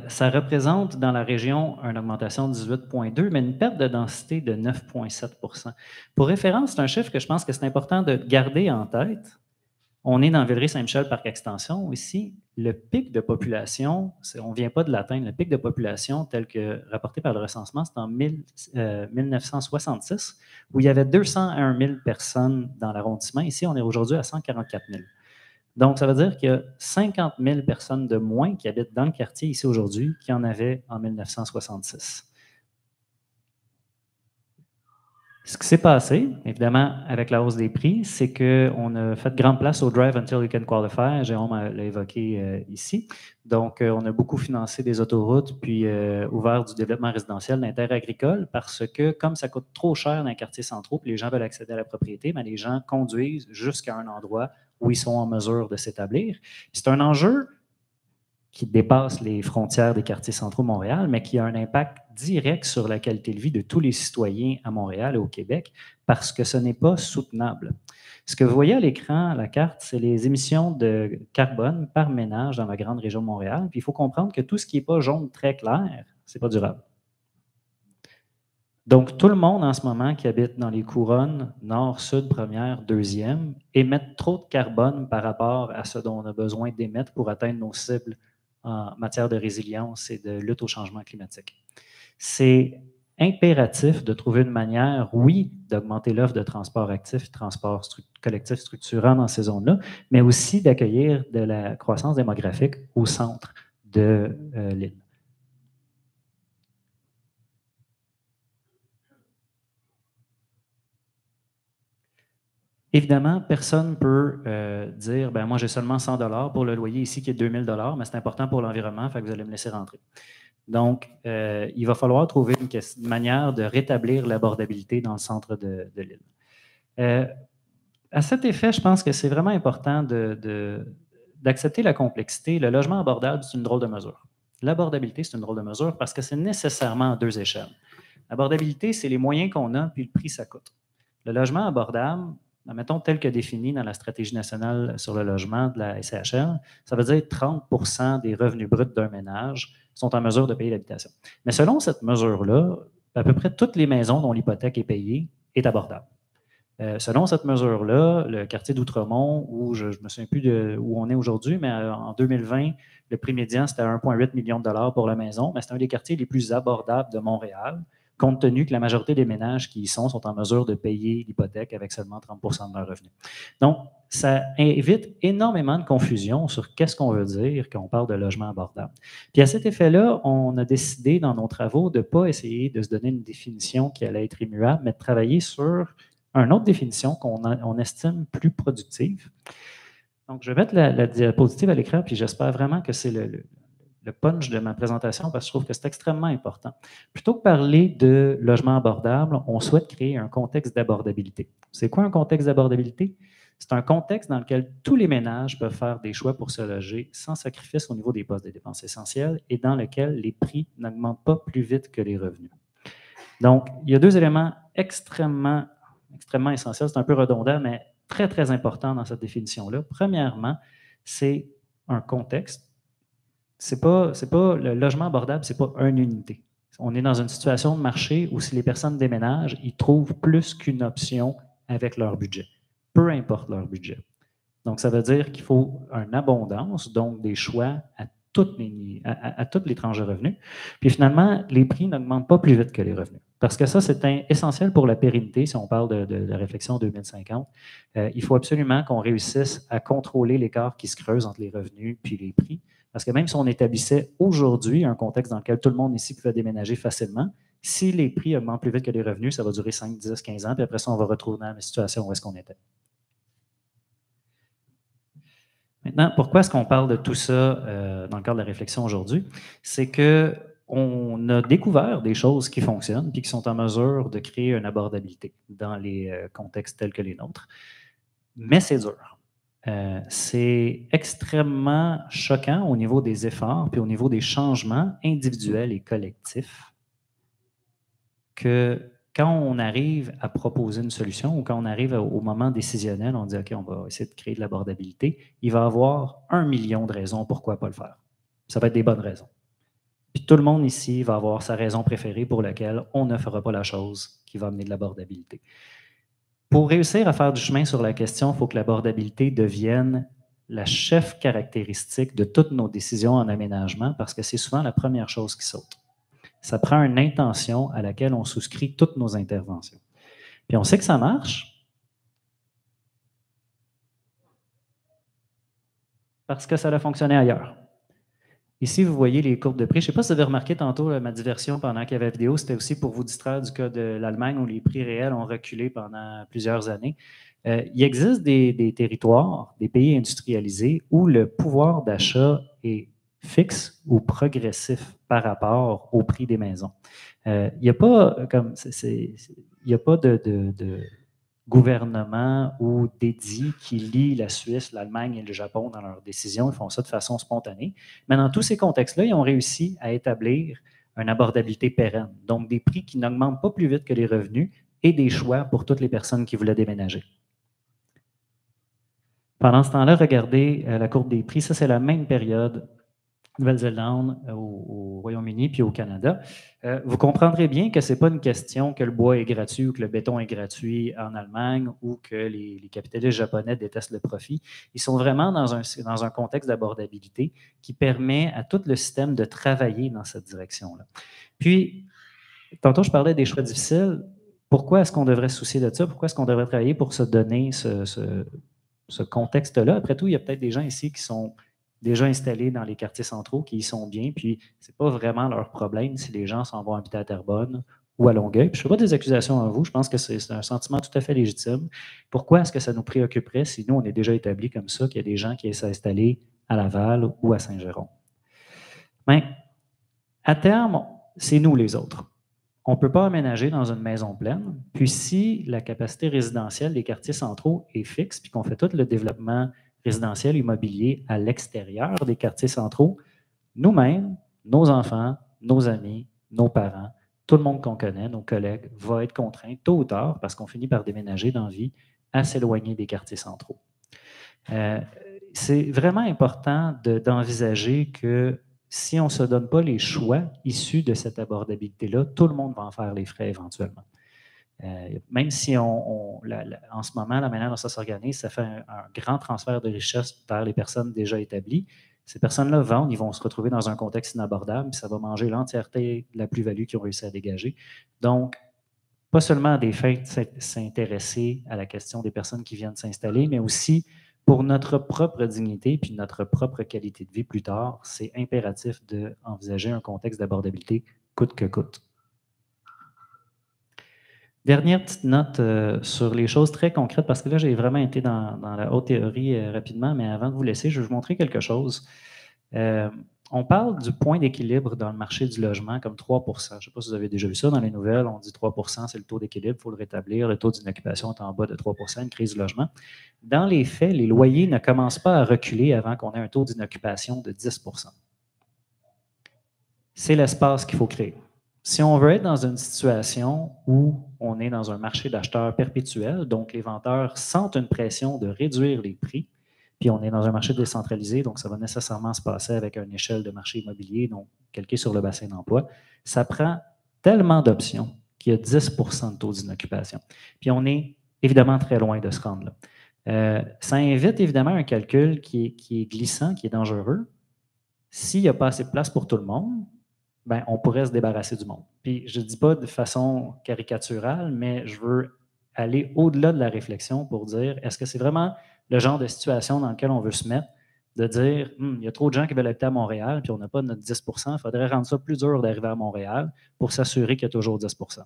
ça représente dans la région une augmentation de 18,2, mais une perte de densité de 9,7 %. Pour référence, c'est un chiffre que je pense que c'est important de garder en tête. On est dans Villeray-Saint-Michel, Parc Extension. Ici, le pic de population, on ne vient pas de l'atteindre, le pic de population tel que rapporté par le recensement, c'est en 1966, où il y avait 201 000 personnes dans l'arrondissement. Ici, on est aujourd'hui à 144 000. Donc, ça veut dire qu'il y a 50 000 personnes de moins qui habitent dans le quartier ici aujourd'hui qu'il y en avait en 1966. Ce qui s'est passé, évidemment, avec la hausse des prix, c'est qu'on a fait grande place au Drive Until You Can Qualify. Jérôme l'a évoqué ici. Donc, on a beaucoup financé des autoroutes, puis ouvert du développement résidentiel d'intérêt agricole parce que, comme ça coûte trop cher dans les quartiers centraux, puis les gens veulent accéder à la propriété, mais les gens conduisent jusqu'à un endroit où ils sont en mesure de s'établir. C'est un enjeu qui dépasse les frontières des quartiers centraux de Montréal, mais qui a un impact direct sur la qualité de vie de tous les citoyens à Montréal et au Québec, parce que ce n'est pas soutenable. Ce que vous voyez à l'écran, la carte, c'est les émissions de carbone par ménage dans la grande région de Montréal. Puis il faut comprendre que tout ce qui n'est pas jaune très clair, ce n'est pas durable. Donc, tout le monde en ce moment qui habite dans les couronnes nord, sud, première, deuxième, émettent trop de carbone par rapport à ce dont on a besoin d'émettre pour atteindre nos cibles en matière de résilience et de lutte au changement climatique. C'est impératif de trouver une manière, oui, d'augmenter l'offre de transport actif, transport collectif structurant dans ces zones-là, mais aussi d'accueillir de la croissance démographique au centre de l'île. Évidemment, personne ne peut dire ben, « moi, j'ai seulement 100 $ pour le loyer ici qui est 2000 $, mais c'est important pour l'environnement, fait que vous allez me laisser rentrer. » Donc, il va falloir trouver une manière de rétablir l'abordabilité dans le centre de l'île. À cet effet, je pense que c'est vraiment important d'accepter la complexité. Le logement abordable, c'est une drôle de mesure. L'abordabilité, c'est une drôle de mesure parce que c'est nécessairement à deux échelles. L'abordabilité, c'est les moyens qu'on a, puis le prix, ça coûte. Le logement abordable, mettons tel que défini dans la stratégie nationale sur le logement de la SCHL, ça veut dire 30% des revenus bruts d'un ménage sont en mesure de payer l'habitation. Mais selon cette mesure-là, à peu près toutes les maisons dont l'hypothèque est payée est abordable. Selon cette mesure-là, le quartier d'Outremont, où je ne me souviens plus de où on est aujourd'hui, mais en 2020, le prix médian, c'était 1,8 million de dollars pour la maison, mais c'est un des quartiers les plus abordables de Montréal, compte tenu que la majorité des ménages qui y sont en mesure de payer l'hypothèque avec seulement 30% de leurs revenus. Donc, ça évite énormément de confusion sur qu'est-ce qu'on veut dire quand on parle de logement abordable. Puis à cet effet-là, on a décidé dans nos travaux de ne pas essayer de se donner une définition qui allait être immuable, mais de travailler sur une autre définition qu'on estime plus productive. Donc, je vais mettre la diapositive à l'écran, puis j'espère vraiment que c'est le punch de ma présentation parce que je trouve que c'est extrêmement important. Plutôt que parler de logement abordable, on souhaite créer un contexte d'abordabilité. C'est quoi un contexte d'abordabilité? C'est un contexte dans lequel tous les ménages peuvent faire des choix pour se loger sans sacrifice au niveau des postes de dépenses essentielles et dans lequel les prix n'augmentent pas plus vite que les revenus. Donc, il y a deux éléments extrêmement essentiels. C'est un peu redondant, mais très, très important dans cette définition-là. Premièrement, c'est un contexte. Le logement abordable, ce n'est pas une unité. On est dans une situation de marché où si les personnes déménagent, ils trouvent plus qu'une option avec leur budget, peu importe leur budget. Donc, ça veut dire qu'il faut une abondance, donc des choix à toutes les tranches de revenus. Puis finalement, les prix n'augmentent pas plus vite que les revenus. Parce que ça, c'est essentiel pour la pérennité, si on parle de la réflexion 2050. Il faut absolument qu'on réussisse à contrôler l'écart qui se creuse entre les revenus puis les prix. Parce que même si on établissait aujourd'hui un contexte dans lequel tout le monde ici pouvait déménager facilement, si les prix augmentent plus vite que les revenus, ça va durer 5, 10, 15 ans, puis après ça, on va retrouver dans la situation où est-ce qu'on était. Maintenant, pourquoi est-ce qu'on parle de tout ça dans le cadre de la réflexion aujourd'hui? C'est qu'on a découvert des choses qui fonctionnent et qui sont en mesure de créer une abordabilité dans les contextes tels que les nôtres. Mais c'est dur. C'est extrêmement choquant au niveau des efforts puis au niveau des changements individuels et collectifs que quand on arrive à proposer une solution ou quand on arrive au moment décisionnel, on dit « OK, on va essayer de créer de l'abordabilité », il va y avoir 1 million de raisons pourquoi pas le faire. Ça va être des bonnes raisons. Puis tout le monde ici va avoir sa raison préférée pour laquelle on ne fera pas la chose qui va amener de l'abordabilité. Pour réussir à faire du chemin sur la question, il faut que l'abordabilité devienne la chef caractéristique de toutes nos décisions en aménagement parce que c'est souvent la première chose qui saute. Ça prend une intention à laquelle on souscrit toutes nos interventions. Puis on sait que ça marche parce que ça a fonctionné ailleurs. Ici, vous voyez les courbes de prix. Je ne sais pas si vous avez remarqué tantôt ma diversion pendant qu'il y avait la vidéo, c'était aussi pour vous distraire du cas de l'Allemagne où les prix réels ont reculé pendant plusieurs années. Il existe des territoires, des pays industrialisés où le pouvoir d'achat est fixe ou progressif par rapport au prix des maisons. Il n'y a pas comme il y a pas de gouvernement ou d'édit qui lie la Suisse, l'Allemagne et le Japon dans leurs décisions. Ils font ça de façon spontanée. Mais dans tous ces contextes-là, ils ont réussi à établir une abordabilité pérenne. Donc, des prix qui n'augmentent pas plus vite que les revenus et des choix pour toutes les personnes qui voulaient déménager. Pendant ce temps-là, regardez la courbe des prix. Ça, c'est la même période Nouvelle-Zélande, au Royaume-Uni puis au Canada. Vous comprendrez bien que ce n'est pas une question que le bois est gratuit ou que le béton est gratuit en Allemagne ou que les capitalistes japonais détestent le profit. Ils sont vraiment dans un contexte d'abordabilité qui permet à tout le système de travailler dans cette direction-là. Puis, tantôt, je parlais des choix difficiles. Pourquoi est-ce qu'on devrait se soucier de ça? Pourquoi est-ce qu'on devrait travailler pour se donner ce contexte-là? Après tout, il y a peut-être des gens ici qui sont déjà installés dans les quartiers centraux, qui y sont bien, puis ce n'est pas vraiment leur problème si les gens s'en vont habiter à Terrebonne ou à Longueuil. Puis je ne fais pas des accusations à vous, je pense que c'est un sentiment tout à fait légitime. Pourquoi est-ce que ça nous préoccuperait si nous, on est déjà établis comme ça, qu'il y a des gens qui essaient s'installer à Laval ou à Saint-Jérôme? Mais à terme, c'est nous les autres. On ne peut pas aménager dans une maison pleine. Puis si la capacité résidentielle des quartiers centraux est fixe, puis qu'on fait tout le développement résidentiel immobilier à l'extérieur des quartiers centraux, nous-mêmes, nos enfants, nos amis, nos parents, tout le monde qu'on connaît, nos collègues, va être contraint tôt ou tard, parce qu'on finit par déménager dans la vie, à s'éloigner des quartiers centraux. C'est vraiment important d'envisager que si on ne se donne pas les choix issus de cette abordabilité-là, tout le monde va en faire les frais éventuellement. Même si en ce moment, la manière dont ça s'organise, ça fait un grand transfert de richesse vers les personnes déjà établies. Ces personnes-là vendent, ils vont se retrouver dans un contexte inabordable, puis ça va manger l'entièreté de la plus-value qu'ils ont réussi à dégager. Donc, pas seulement à des fins de s'intéresser à la question des personnes qui viennent s'installer, mais aussi pour notre propre dignité puis notre propre qualité de vie plus tard, c'est impératif d'envisager un contexte d'abordabilité coûte que coûte. Dernière petite note sur les choses très concrètes, parce que là, j'ai vraiment été dans la haute théorie rapidement, mais avant de vous laisser, je vais vous montrer quelque chose. On parle du point d'équilibre dans le marché du logement comme 3 %. Je ne sais pas si vous avez déjà vu ça dans les nouvelles. On dit 3 % c'est le taux d'équilibre, il faut le rétablir. Le taux d'inoccupation est en bas de 3 %, une crise du logement. Dans les faits, les loyers ne commencent pas à reculer avant qu'on ait un taux d'inoccupation de 10 %. C'est l'espace qu'il faut créer. Si on veut être dans une situation où on est dans un marché d'acheteurs perpétuel, donc les vendeurs sentent une pression de réduire les prix, puis on est dans un marché décentralisé, donc ça va nécessairement se passer avec une échelle de marché immobilier, donc calqué sur le bassin d'emploi, ça prend tellement d'options qu'il y a 10 % de taux d'inoccupation. Puis on est évidemment très loin de se rendre là. Ça invite évidemment un calcul qui est glissant, qui est dangereux. S'il n'y a pas assez de place pour tout le monde, ben, on pourrait se débarrasser du monde. Puis je ne dis pas de façon caricaturale, mais je veux aller au-delà de la réflexion pour dire, est-ce que c'est vraiment le genre de situation dans laquelle on veut se mettre, de dire, il y a trop de gens qui veulent habiter à Montréal, puis on n'a pas notre 10 %, il faudrait rendre ça plus dur d'arriver à Montréal pour s'assurer qu'il y a toujours 10 %.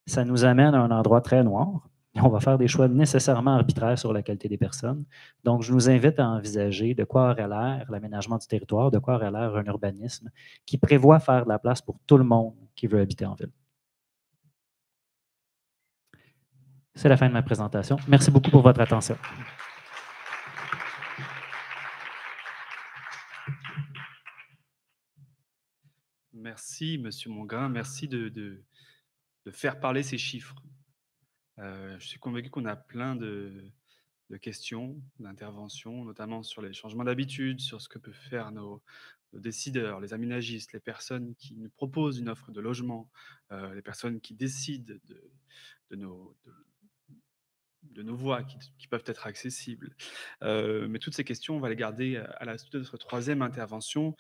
Ça nous amène à un endroit très noir. On va faire des choix nécessairement arbitraires sur la qualité des personnes. Donc, je nous invite à envisager de quoi aurait l'air l'aménagement du territoire, de quoi aurait l'air un urbanisme qui prévoit faire de la place pour tout le monde qui veut habiter en ville. C'est la fin de ma présentation. Merci beaucoup pour votre attention. Merci, Monsieur Mongrain. Merci de faire parler ces chiffres. Je suis convaincu qu'on a plein de questions, d'interventions, notamment sur les changements d'habitude, sur ce que peuvent faire nos décideurs, les aménagistes, les personnes qui nous proposent une offre de logement, les personnes qui décident de nos voies qui peuvent être accessibles. Mais toutes ces questions, on va les garder à la suite de notre troisième intervention.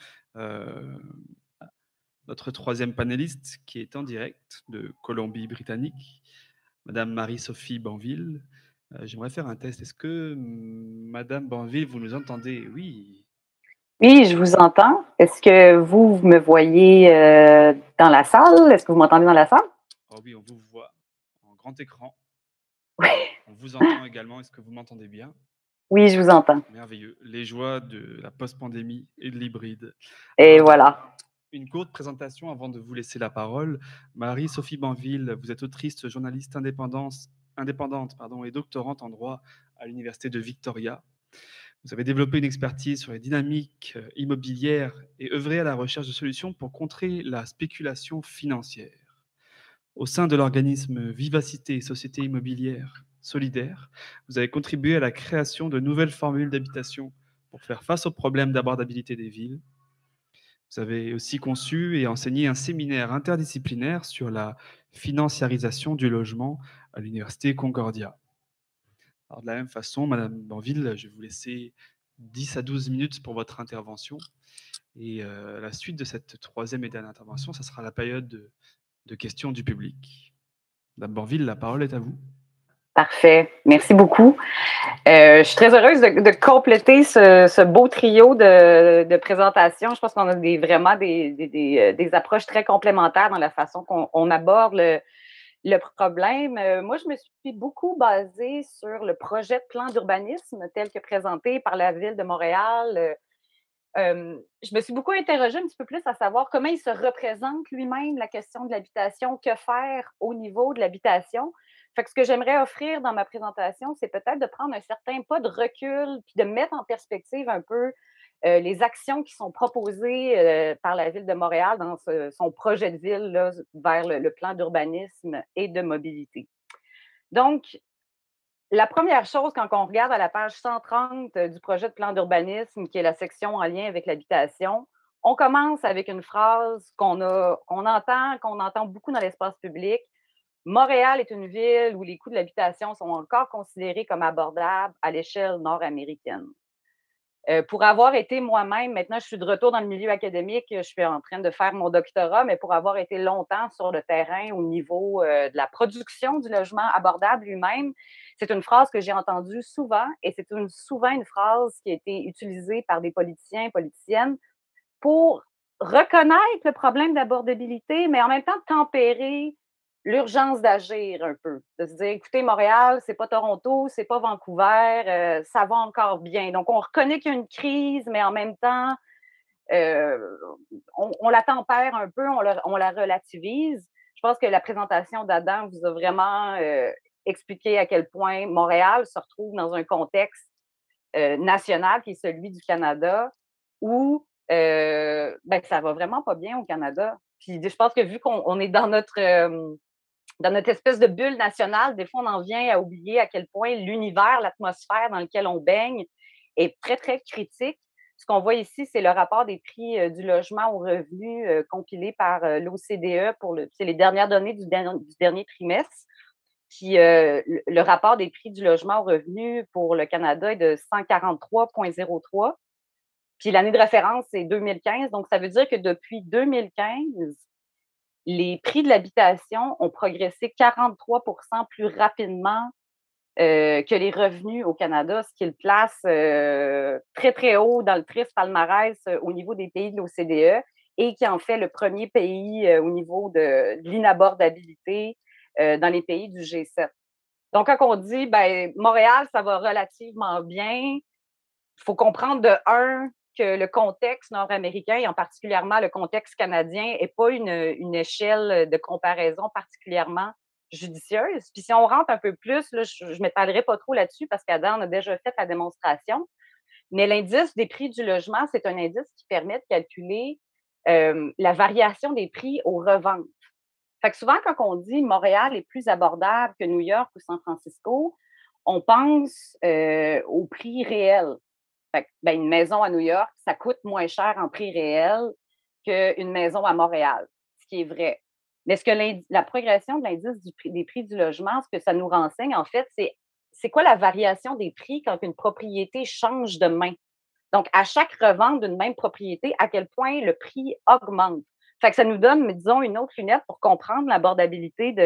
Notre troisième panéliste, qui est en direct de Colombie-Britannique, Madame Marie-Sophie Banville. J'aimerais faire un test. Est-ce que, Madame Banville, vous nous entendez? Oui. Oui, je vous entends. Est-ce que vous me voyez dans la salle? Est-ce que vous m'entendez dans la salle? Oh oui, on vous voit en grand écran. Oui. On vous entend également. Est-ce que vous m'entendez bien? Oui, je vous entends. Merveilleux. Les joies de la post-pandémie et de l'hybride. Et Alors, voilà. une courte présentation avant de vous laisser la parole. Marie-Sophie Banville, vous êtes autrice, journaliste indépendante et doctorante en droit à l'Université de Victoria. Vous avez développé une expertise sur les dynamiques immobilières et œuvré à la recherche de solutions pour contrer la spéculation financière. Au sein de l'organisme Vivacité Société immobilière solidaire, vous avez contribué à la création de nouvelles formules d'habitation pour faire face aux problèmes d'abordabilité des villes. Vous avez aussi conçu et enseigné un séminaire interdisciplinaire sur la financiarisation du logement à l'Université Concordia. Alors, de la même façon, Madame Banville, je vais vous laisser 10 à 12 minutes pour votre intervention. Et la suite de cette troisième et dernière intervention, ça sera la période de questions du public. Madame Banville, la parole est à vous. Parfait. Merci beaucoup. Je suis très heureuse de compléter ce beau trio de présentations. Je pense qu'on a vraiment des approches très complémentaires dans la façon qu'on aborde le problème. Moi, je me suis beaucoup basée sur le projet de plan d'urbanisme tel que présenté par la Ville de Montréal. Je me suis beaucoup interrogée un petit peu plus à savoir comment il se représente lui-même la question de l'habitation, que faire au niveau de l'habitation. Fait que ce que j'aimerais offrir dans ma présentation, c'est peut-être de prendre un certain pas de recul puis de mettre en perspective un peu les actions qui sont proposées par la Ville de Montréal dans son projet de ville là, vers le plan d'urbanisme et de mobilité. Donc, la première chose, quand on regarde à la page 130 du projet de plan d'urbanisme, qui est la section en lien avec l'habitation, on commence avec une phrase qu'on entend beaucoup dans l'espace public. Montréal est une ville où les coûts de l'habitation sont encore considérés comme abordables à l'échelle nord-américaine. Pour avoir été moi-même, maintenant je suis de retour dans le milieu académique, je suis en train de faire mon doctorat, mais pour avoir été longtemps sur le terrain au niveau de la production du logement abordable lui-même, c'est une phrase que j'ai entendue souvent et c'est souvent une phrase qui a été utilisée par des politiciens et politiciennes pour reconnaître le problème d'abordabilité, mais en même temps tempérer l'urgence d'agir un peu. De se dire, écoutez, Montréal, c'est pas Toronto, c'est pas Vancouver, ça va encore bien. Donc, on reconnaît qu'il y a une crise, mais en même temps, euh, on la tempère un peu, on la relativise. Je pense que la présentation d'Adam vous a vraiment expliqué à quel point Montréal se retrouve dans un contexte national qui est celui du Canada où ça va vraiment pas bien au Canada. Puis je pense que vu qu'on est dans notre espèce de bulle nationale, des fois, on en vient à oublier à quel point l'univers, l'atmosphère dans lequel on baigne est très, très critique. Ce qu'on voit ici, c'est le rapport des prix du logement au revenu compilé par l'OCDE c'est les dernières données du dernier trimestre. Puis le rapport des prix du logement au revenu pour le Canada est de 143,03. Puis l'année de référence, c'est 2015. Donc, ça veut dire que depuis 2015, les prix de l'habitation ont progressé 43 plus rapidement que les revenus au Canada, ce qui le place très, très haut dans le triste palmarès au niveau des pays de l'OCDE et qui en fait le premier pays au niveau de l'inabordabilité dans les pays du G7. Donc, quand on dit Montréal, ça va relativement bien, il faut comprendre de un que le contexte nord-américain et en particulièrement le contexte canadien n'est pas une échelle de comparaison particulièrement judicieuse. Puis si on rentre un peu plus, là, je ne m'étalerai pas trop là-dessus parce qu'Adam a déjà fait la démonstration, mais l'indice des prix du logement, c'est un indice qui permet de calculer la variation des prix aux reventes. Fait que souvent, quand on dit Montréal est plus abordable que New York ou San Francisco, on pense au prix réel. Fait que, une maison à New York, ça coûte moins cher en prix réel qu'une maison à Montréal, ce qui est vrai. Mais ce que la progression de l'indice des prix du logement, ce que ça nous renseigne, en fait, c'est quoi la variation des prix quand une propriété change de main? Donc, à chaque revente d'une même propriété, à quel point le prix augmente. Fait que ça nous donne, disons, une autre lunette pour comprendre l'abordabilité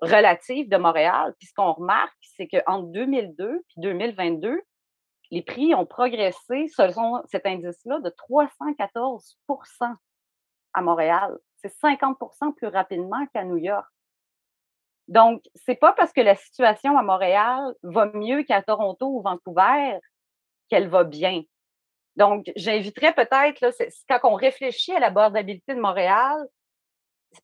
relative de Montréal. Puis ce qu'on remarque, c'est qu'entre 2002 et 2022, les prix ont progressé, selon cet indice-là, de 314 à Montréal. C'est 50 plus rapidement qu'à New York. Donc, c'est pas parce que la situation à Montréal va mieux qu'à Toronto ou Vancouver qu'elle va bien. Donc, j'inviterais peut-être, là, quand on réfléchit à l'abordabilité de Montréal,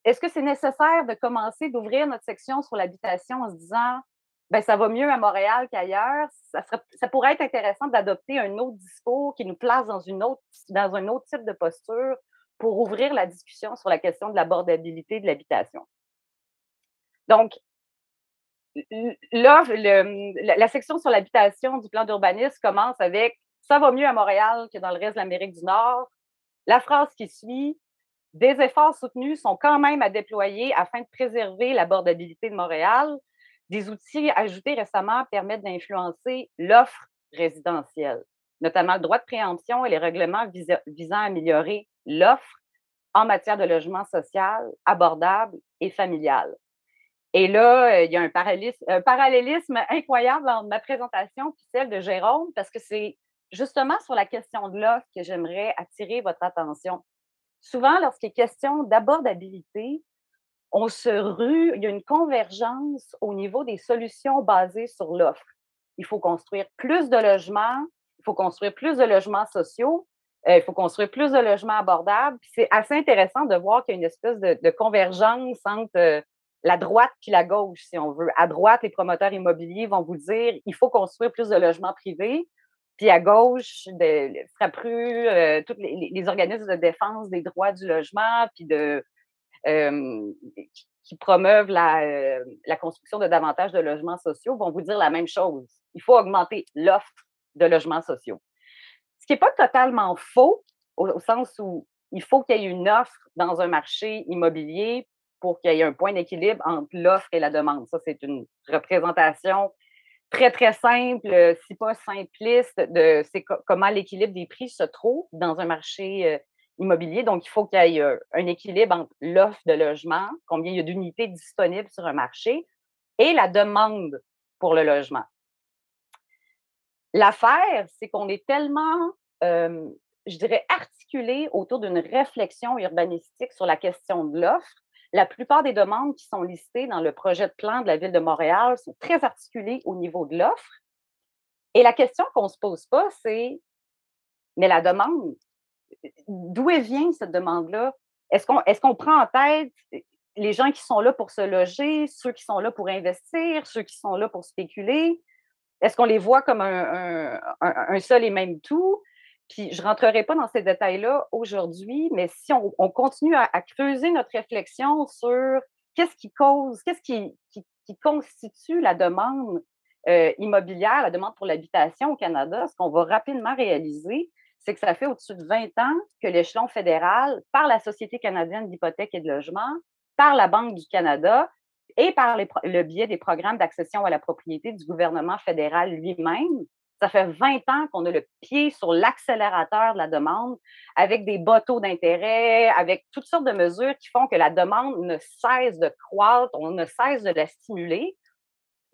est-ce que c'est nécessaire de commencer d'ouvrir notre section sur l'habitation en se disant, ben ça va mieux à Montréal qu'ailleurs? Ça pourrait être intéressant d'adopter un autre discours qui nous place dans un autre type de posture pour ouvrir la discussion sur la question de l'abordabilité de l'habitation. Donc, là, la section sur l'habitation du plan d'urbanisme commence avec « ça va mieux à Montréal que dans le reste de l'Amérique du Nord ». La phrase qui suit « des efforts soutenus sont quand même à déployer afin de préserver l'abordabilité de Montréal. Des outils ajoutés récemment permettent d'influencer l'offre résidentielle, notamment le droit de préemption et les règlements visant à améliorer l'offre en matière de logement social, abordable et familial. » Et là, il y a un parallélisme incroyable entre ma présentation et celle de Jérôme, parce que c'est justement sur la question de l'offre que j'aimerais attirer votre attention. Souvent, lorsqu'il est question d'abordabilité, il y a une convergence au niveau des solutions basées sur l'offre. Il faut construire plus de logements, il faut construire plus de logements sociaux, il faut construire plus de logements abordables. Puis c'est assez intéressant de voir qu'il y a une espèce de convergence entre la droite puis la gauche, si on veut. À droite, les promoteurs immobiliers vont vous dire il faut construire plus de logements privés. Puis à gauche, FRAPRU, tous les organismes de défense des droits du logement, puis qui promeuvent la construction de davantage de logements sociaux, vont vous dire la même chose. Il faut augmenter l'offre de logements sociaux. Ce qui n'est pas totalement faux, au sens où il faut qu'il y ait une offre dans un marché immobilier pour qu'il y ait un point d'équilibre entre l'offre et la demande. Ça, c'est une représentation très, très simple, si pas simpliste, de comment l'équilibre des prix se trouve dans un marché immobilier. Donc, il faut qu'il y ait un équilibre entre l'offre de logement, combien il y a d'unités disponibles sur un marché, et la demande pour le logement. L'affaire, c'est qu'on est tellement, je dirais, articulé autour d'une réflexion urbanistique sur la question de l'offre. La plupart des demandes qui sont listées dans le projet de plan de la Ville de Montréal sont très articulées au niveau de l'offre. Et la question qu'on ne se pose pas, c'est, mais la demande, d'où vient cette demande-là? Est-ce qu'on prend en tête les gens qui sont là pour se loger, ceux qui sont là pour investir, ceux qui sont là pour spéculer? Est-ce qu'on les voit comme un seul et même tout? Puis je ne rentrerai pas dans ces détails-là aujourd'hui, mais si on continue à creuser notre réflexion sur qu'est-ce qui constitue la demande immobilière, la demande pour l'habitation au Canada, ce qu'on va rapidement réaliser, c'est que ça fait au-dessus de 20 ans que l'échelon fédéral, par la Société canadienne d'hypothèques et de logement, par la Banque du Canada et par le biais des programmes d'accession à la propriété du gouvernement fédéral lui-même, ça fait 20 ans qu'on a le pied sur l'accélérateur de la demande avec des bas taux d'intérêt, avec toutes sortes de mesures qui font que la demande ne cesse de croître, on ne cesse de la stimuler.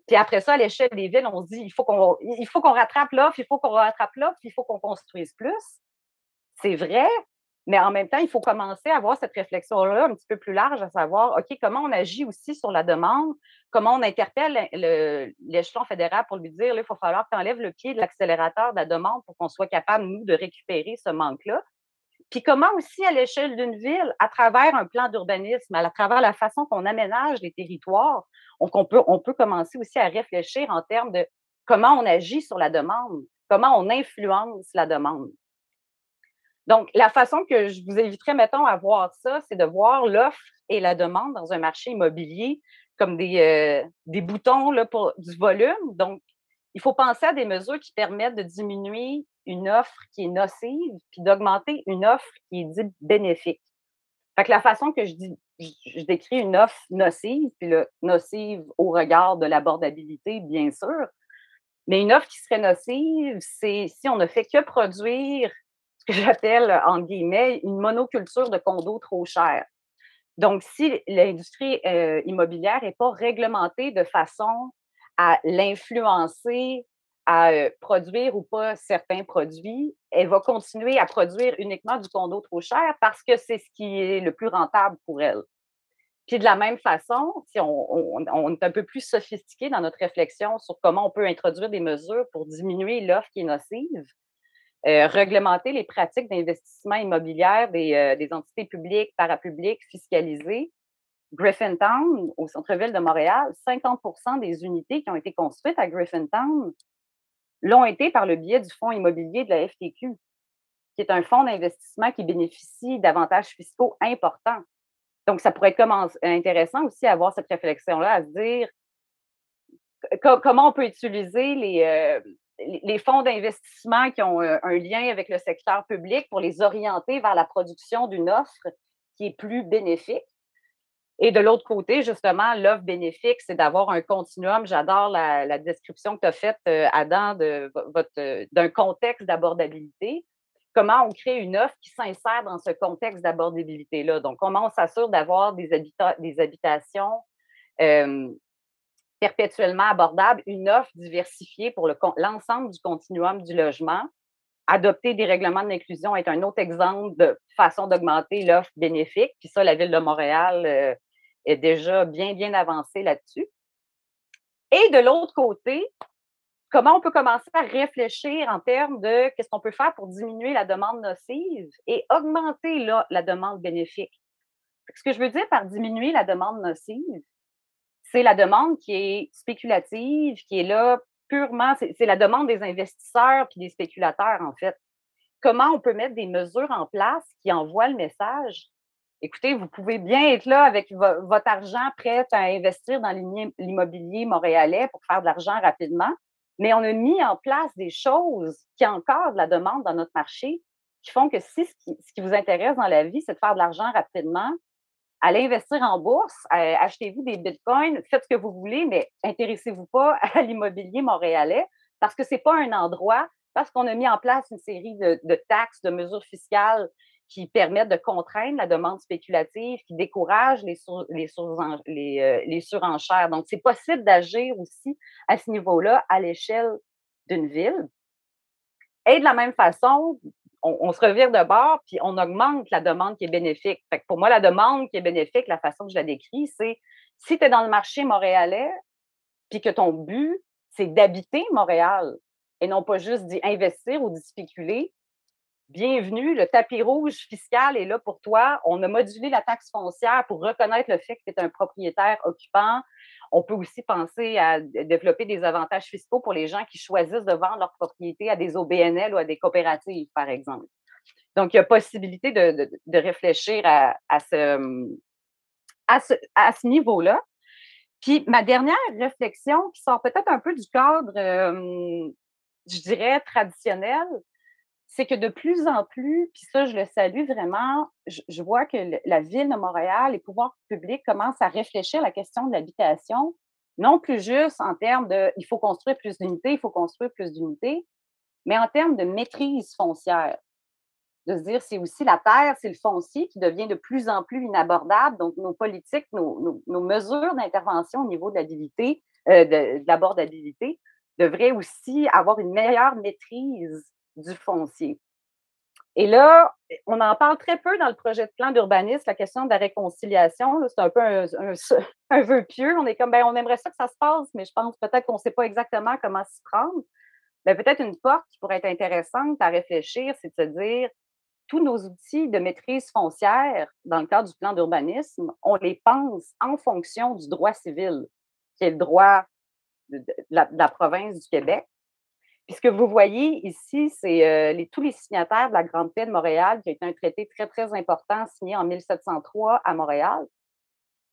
Puis après ça, à l'échelle des villes, on se dit il faut qu'on rattrape l'offre, il faut qu'on rattrape l'offre, il faut qu'on construise plus. C'est vrai, mais en même temps, il faut commencer à avoir cette réflexion-là un petit peu plus large, à savoir, OK, comment on agit aussi sur la demande, comment on interpelle l'échelon fédéral pour lui dire, là, il faut falloir que tu enlèves le pied de l'accélérateur de la demande pour qu'on soit capable, nous, de récupérer ce manque-là. Puis comment aussi, à l'échelle d'une ville, à travers un plan d'urbanisme, à travers la façon qu'on aménage les territoires, on peut commencer aussi à réfléchir en termes de comment on agit sur la demande, comment on influence la demande. Donc, la façon que je vous inviterais, mettons, à voir ça, c'est de voir l'offre et la demande dans un marché immobilier comme des boutons là, pour du volume. Donc, il faut penser à des mesures qui permettent de diminuer une offre qui est nocive, puis d'augmenter une offre qui est dite bénéfique. Fait que la façon que je décris une offre nocive, puis nocive au regard de l'abordabilité, bien sûr, mais une offre qui serait nocive, c'est si on ne fait que produire ce que j'appelle, entre guillemets, une monoculture de condos trop chers. Donc, si l'industrie immobilière n'est pas réglementée de façon à l'influencer à produire ou pas certains produits, elle va continuer à produire uniquement du condo trop cher parce que c'est ce qui est le plus rentable pour elle. Puis de la même façon, si on est un peu plus sophistiqué dans notre réflexion sur comment on peut introduire des mesures pour diminuer l'offre qui est nocive, réglementer les pratiques d'investissement immobilier des entités publiques, parapubliques, fiscalisées. Griffintown, au centre-ville de Montréal, 50% des unités qui ont été construites à Griffintown l'ont été par le biais du fonds immobilier de la FTQ, qui est un fonds d'investissement qui bénéficie d'avantages fiscaux importants. Donc, ça pourrait être intéressant aussi à avoir cette réflexion-là, à se dire comment on peut utiliser les fonds d'investissement qui ont un lien avec le secteur public pour les orienter vers la production d'une offre qui est plus bénéfique. Et de l'autre côté, justement, l'offre bénéfique, c'est d'avoir un continuum. J'adore la description que tu as faite, Adam, d'un contexte d'abordabilité. Comment on crée une offre qui s'insère dans ce contexte d'abordabilité-là. Donc, comment on s'assure d'avoir des habitations perpétuellement abordables, une offre diversifiée pour l'ensemble du continuum du logement. Adopter des règlements d'inclusion est un autre exemple de façon d'augmenter l'offre bénéfique. Puis ça, la Ville de Montréal est déjà bien, bien avancée là-dessus. Et de l'autre côté, comment on peut commencer à réfléchir en termes de qu'est-ce qu'on peut faire pour diminuer la demande nocive et augmenter la demande bénéfique. Ce que je veux dire par diminuer la demande nocive, c'est la demande qui est spéculative, qui est là purement, c'est la demande des investisseurs puis des spéculateurs, en fait. Comment on peut mettre des mesures en place qui envoient le message? Écoutez, vous pouvez bien être là avec votre argent prêt à investir dans l'immobilier montréalais pour faire de l'argent rapidement, mais on a mis en place des choses qui encadrent la demande dans notre marché, qui font que si ce qui vous intéresse dans la vie, c'est de faire de l'argent rapidement, allez investir en bourse, achetez-vous des bitcoins, faites ce que vous voulez, mais intéressez-vous pas à l'immobilier montréalais parce que c'est pas un endroit, parce qu'on a mis en place une série de taxes, de mesures fiscales qui permettent de contraindre la demande spéculative, qui découragent les surenchères. Donc, c'est possible d'agir aussi à ce niveau-là à l'échelle d'une ville. Et de la même façon, on se revire de bord, puis on augmente la demande qui est bénéfique. Fait que pour moi, la demande qui est bénéfique, la façon que je la décris, c'est si tu es dans le marché montréalais, puis que ton but, c'est d'habiter Montréal et non pas juste d'y investir ou d'y spéculer, bienvenue, le tapis rouge fiscal est là pour toi. On a modulé la taxe foncière pour reconnaître le fait que tu es un propriétaire occupant. On peut aussi penser à développer des avantages fiscaux pour les gens qui choisissent de vendre leur propriété à des OBNL ou à des coopératives, par exemple. Donc, il y a possibilité de réfléchir à ce niveau-là. Puis, ma dernière réflexion, qui sort peut-être un peu du cadre, je dirais, traditionnel, c'est que de plus en plus, puis ça, je le salue vraiment, je vois que la Ville de Montréal, les pouvoirs publics commencent à réfléchir à la question de l'habitation, non plus juste en termes de il faut construire plus d'unités, il faut construire plus d'unités, mais en termes de maîtrise foncière. De se dire, c'est aussi la terre, c'est le foncier qui devient de plus en plus inabordable. Donc, nos politiques, nos mesures d'intervention au niveau de l'habilité, de l'abordabilité, devraient aussi avoir une meilleure maîtrise du foncier. Et là, on en parle très peu dans le projet de plan d'urbanisme, la question de la réconciliation. C'est un peu un vœu pieux. On est comme, on aimerait ça que ça se passe, mais je pense peut-être qu'on ne sait pas exactement comment s'y prendre. Mais peut-être une porte qui pourrait être intéressante à réfléchir, c'est de se dire, tous nos outils de maîtrise foncière, dans le cadre du plan d'urbanisme, on les pense en fonction du droit civil, qui est le droit de la province du Québec. Puis ce que vous voyez ici, c'est tous les signataires de la Grande Paix de Montréal, qui a été un traité très, très important signé en 1703 à Montréal.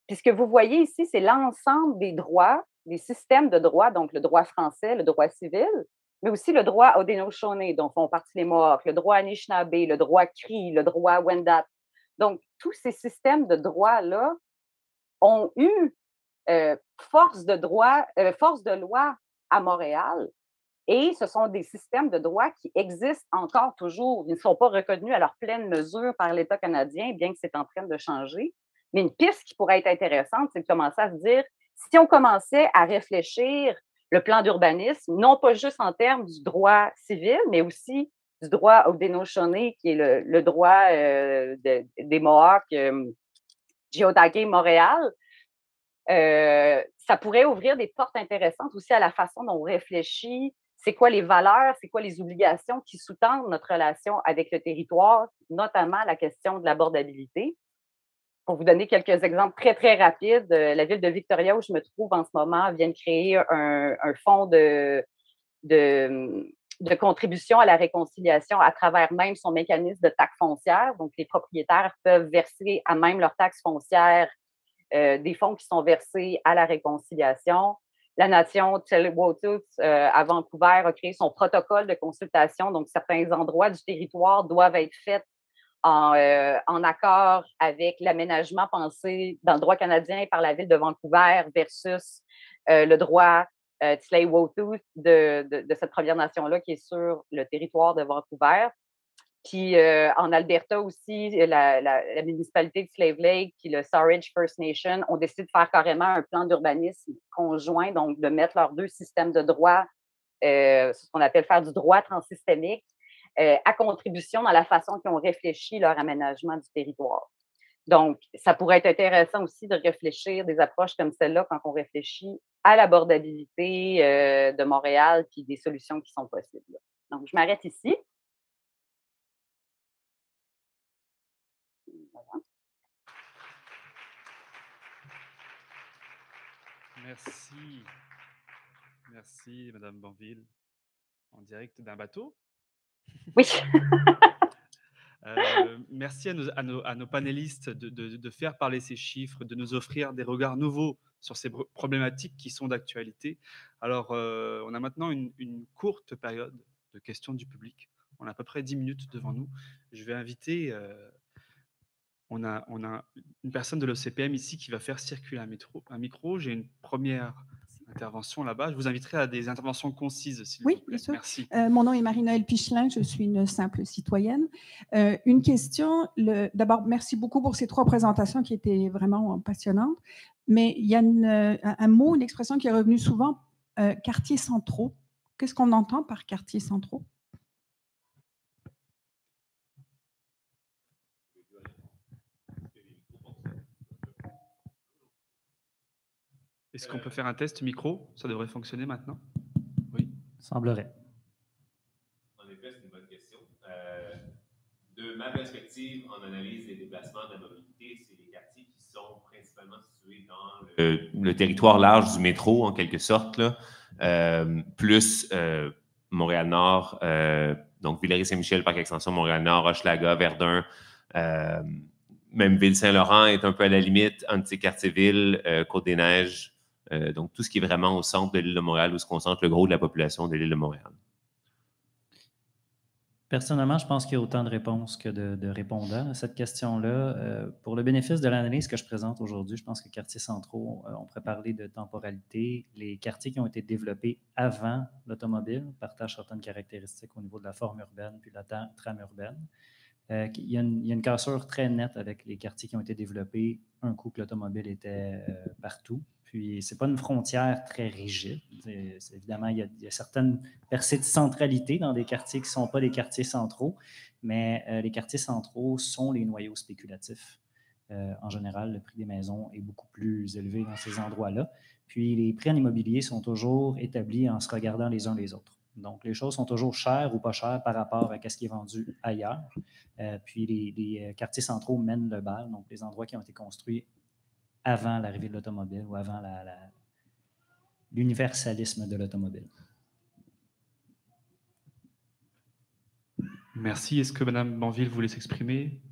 Puis ce que vous voyez ici, c'est l'ensemble des droits, des systèmes de droit, donc le droit français, le droit civil, mais aussi le droit Haudenosaunee, dont font partie les Mohawks, le droit Anishinaabe, le droit Cri, le droit Wendat. Donc, tous ces systèmes de droit-là ont eu force de loi à Montréal. Et ce sont des systèmes de droit qui existent encore toujours. Ils ne sont pas reconnus à leur pleine mesure par l'État canadien, bien que c'est en train de changer. Mais une piste qui pourrait être intéressante, c'est de commencer à se dire, si on commençait à réfléchir le plan d'urbanisme, non pas juste en termes du droit civil, mais aussi du droit Haudenosaunee, qui est le droit des Mohawks, Geodagé Montréal. Ça pourrait ouvrir des portes intéressantes aussi à la façon dont on réfléchit. C'est quoi les valeurs, c'est quoi les obligations qui sous-tendent notre relation avec le territoire, notamment la question de l'abordabilité. Pour vous donner quelques exemples très, très rapides, la ville de Victoria, où je me trouve en ce moment, vient de créer un fonds de contribution à la réconciliation à travers même son mécanisme de taxe foncière. Donc, les propriétaires peuvent verser à même leur taxe foncière des fonds qui sont versés à la réconciliation. La nation Tsleil-Waututh à Vancouver a créé son protocole de consultation. Donc, certains endroits du territoire doivent être faits en accord avec l'aménagement pensé dans le droit canadien par la ville de Vancouver versus le droit Tsleil-Waututh de cette Première Nation-là qui est sur le territoire de Vancouver. Puis en Alberta aussi, la municipalité de Slave Lake puis le Sawridge First Nation ont décidé de faire carrément un plan d'urbanisme conjoint, donc de mettre leurs deux systèmes de droit, ce qu'on appelle faire du droit transsystémique, à contribution dans la façon qu'ils ont réfléchi leur aménagement du territoire. Donc, ça pourrait être intéressant aussi de réfléchir des approches comme celle-là quand on réfléchit à l'abordabilité de Montréal puis des solutions qui sont possibles. Donc, je m'arrête ici. Merci. Merci, Madame Banville. En direct d'un bateau. Oui. Merci à nos panélistes de faire parler ces chiffres, de nous offrir des regards nouveaux sur ces problématiques qui sont d'actualité. Alors, on a maintenant une courte période de questions du public. On a à peu près 10 minutes devant nous. Je vais inviter... on a une personne de l'OCPM ici qui va faire circuler un micro. J'ai une première intervention là-bas. Je vous inviterai à des interventions concises, s'il vous plaît. Bien sûr. Merci. Mon nom est Marie-Noëlle Pichelin, je suis une simple citoyenne. Une question, d'abord, merci beaucoup pour ces 3 présentations qui étaient vraiment passionnantes, mais il y a un mot, une expression qui est revenue souvent, quartiers centraux. Qu'est-ce qu'on entend par quartiers centraux? Est-ce qu'on peut faire un test micro? Ça devrait fonctionner maintenant. Oui. Semblerait. En effet, c'est une bonne question. De ma perspective, en analyse des déplacements de la mobilité, c'est les quartiers qui sont principalement situés dans le territoire large du métro, en quelque sorte, là, plus Montréal-Nord, donc Villeray-Saint-Michel, Parc-Extension, Montréal-Nord, Hochelaga, Verdun, même Ville-Saint-Laurent est un peu à la limite, un de ces quartiers-villes, Côte-des-Neiges, donc tout ce qui est vraiment au centre de l'île de Montréal, où se concentre le gros de la population de l'île de Montréal. Personnellement, je pense qu'il y a autant de réponses que de répondants à cette question-là. Pour le bénéfice de l'analyse que je présente aujourd'hui, je pense que quartiers centraux, on pourrait parler de temporalité. Les quartiers qui ont été développés avant l'automobile partagent certaines caractéristiques au niveau de la forme urbaine puis la trame urbaine. Il y a une cassure très nette avec les quartiers qui ont été développés un coup que l'automobile était partout. Puis, ce n'est pas une frontière très rigide. Évidemment, il y a certaines percées de centralité dans des quartiers qui ne sont pas des quartiers centraux, mais les quartiers centraux sont les noyaux spéculatifs. En général, le prix des maisons est beaucoup plus élevé dans ces endroits-là. Puis, les prix en immobilier sont toujours établis en se regardant les uns les autres. Donc, les choses sont toujours chères ou pas chères par rapport à ce qui est vendu ailleurs. Puis, les quartiers centraux mènent le bal, donc les endroits qui ont été construits avant l'arrivée de l'automobile ou avant l'universalisme de l'automobile. Merci. Est-ce que Mme Banville voulait s'exprimer?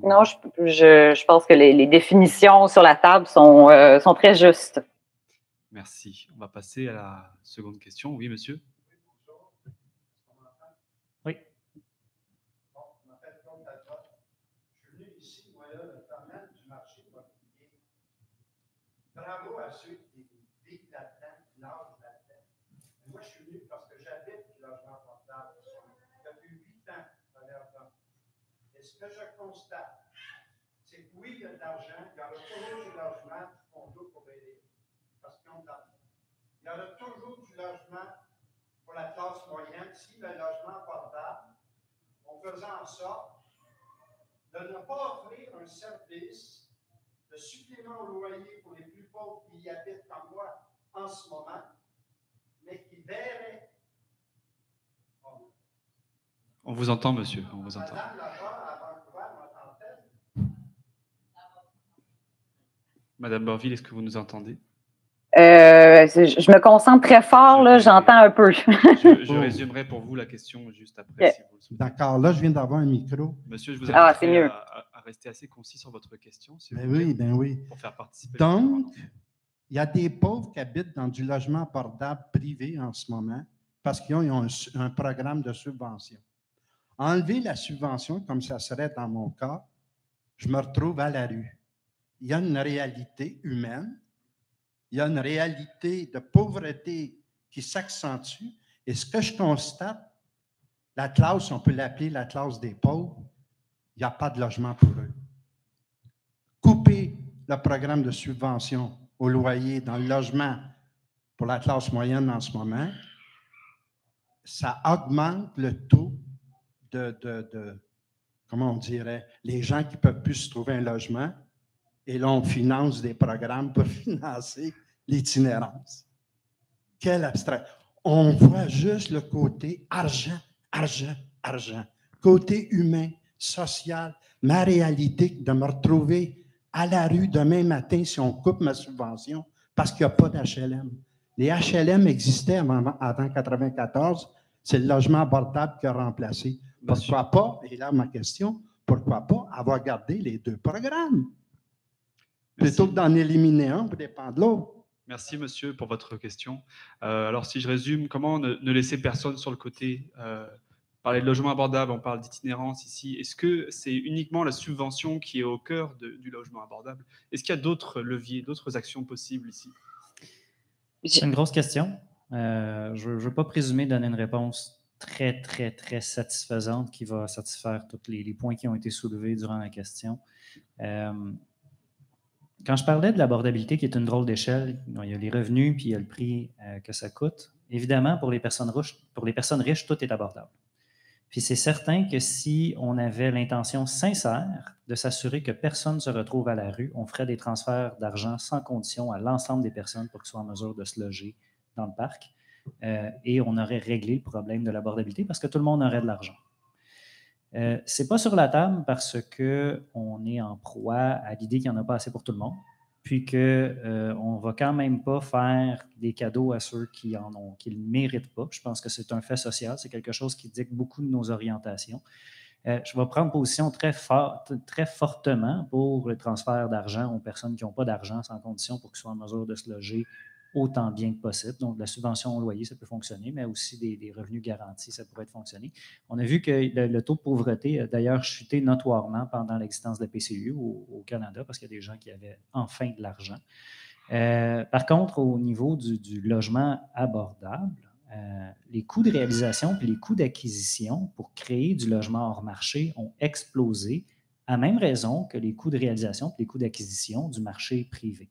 Non, je pense que les définitions sur la table sont très justes. Merci. On va passer à la seconde question. Oui, monsieur? Oui. Bon, je m'appelle Claude Talbot. Je suis venu ici, moi, là, notamment du marché immobilier. Bravo à ceux qui vivent là-dedans, qui nagent là-dedans. Moi, je suis venu parce que j'habite le logement portable depuis 8 ans à Verdun. Et ce que je constate, c'est que oui, il y a de l'argent, il y aura toujours du logement, du condo pour aider, parce qu'ils ont de l'argent. il y aura toujours du logement pour la classe moyenne si le logement abordable, en faisant en sorte de ne pas offrir un service de supplément au loyer pour les plus pauvres qui y habitent comme moi en ce moment, mais qui verraient. On vous entend, monsieur, on vous entend. Madame là-bas, à Vancouver, m'entend-elle? Madame Borville, est-ce que vous nous entendez? Je me concentre très fort, là, j'entends un peu. Je résumerai pour vous la question juste après, si vous le souhaitez. D'accord, là, je viens d'avoir un micro. Monsieur, je vous c'est mieux. invite à rester assez concis sur votre question, si vous voulez, Oui. pour faire participer. Donc, il y a des pauvres qui habitent dans du logement abordable privé en ce moment parce qu'ils ont un programme de subvention. Enlever la subvention, comme ça serait dans mon cas, je me retrouve à la rue. Il y a une réalité humaine, il y a une réalité de pauvreté qui s'accentue. Et ce que je constate, la classe, on peut l'appeler la classe des pauvres, il n'y a pas de logement pour eux. Couper le programme de subvention au loyer dans le logement pour la classe moyenne en ce moment, ça augmente le taux comment on dirait, les gens qui ne peuvent plus se trouver un logement. Et là, on finance des programmes pour financer l'itinérance. Quel abstrait. On voit juste le côté argent. Côté humain, social, ma réalité de me retrouver à la rue demain matin si on coupe ma subvention parce qu'il n'y a pas d'HLM. Les HLM existaient avant 1994. C'est le logement abordable qui a remplacé. Pourquoi pas, et là ma question, pourquoi pas avoir gardé les deux programmes? Plutôt que d'en éliminer un pour dépendre de l'autre. Merci, monsieur, pour votre question. Alors, si je résume, comment ne laisser personne sur le côté? Parler de logement abordable, on parle d'itinérance ici. Est-ce que c'est uniquement la subvention qui est au cœur du logement abordable? Est-ce qu'il y a d'autres leviers, d'autres actions possibles ici? C'est une grosse question. Je ne veux pas présumer donner une réponse très satisfaisante qui va satisfaire tous les points qui ont été soulevés durant la question. Quand je parlais de l'abordabilité, qui est une drôle d'échelle, il y a les revenus puis il y a le prix que ça coûte. Évidemment, pour les personnes riches, tout est abordable. Puis c'est certain que si on avait l'intention sincère de s'assurer que personne ne se retrouve à la rue, on ferait des transferts d'argent sans condition à l'ensemble des personnes pour qu'ils soient en mesure de se loger dans le parc. Et on aurait réglé le problème de l'abordabilité parce que tout le monde aurait de l'argent. Ce n'est pas sur la table parce qu'on est en proie à l'idée qu'il n'y en a pas assez pour tout le monde, puis qu'on ne va quand même pas faire des cadeaux à ceux qui ne méritent pas. Je pense que c'est un fait social, c'est quelque chose qui dicte beaucoup de nos orientations. Je vais prendre position très fortement pour le transfert d'argent aux personnes qui n'ont pas d'argent sans condition pour qu'ils soient en mesure de se loger autant bien que possible. Donc, la subvention au loyer, ça peut fonctionner, mais aussi des revenus garantis, ça pourrait fonctionner. On a vu que le taux de pauvreté a d'ailleurs chuté notoirement pendant l'existence de la PCU au Canada parce qu'il y a des gens qui avaient enfin de l'argent. Par contre, au niveau du logement abordable, les coûts de réalisation et les coûts d'acquisition pour créer du logement hors marché ont explosé à même raison que les coûts de réalisation et les coûts d'acquisition du marché privé.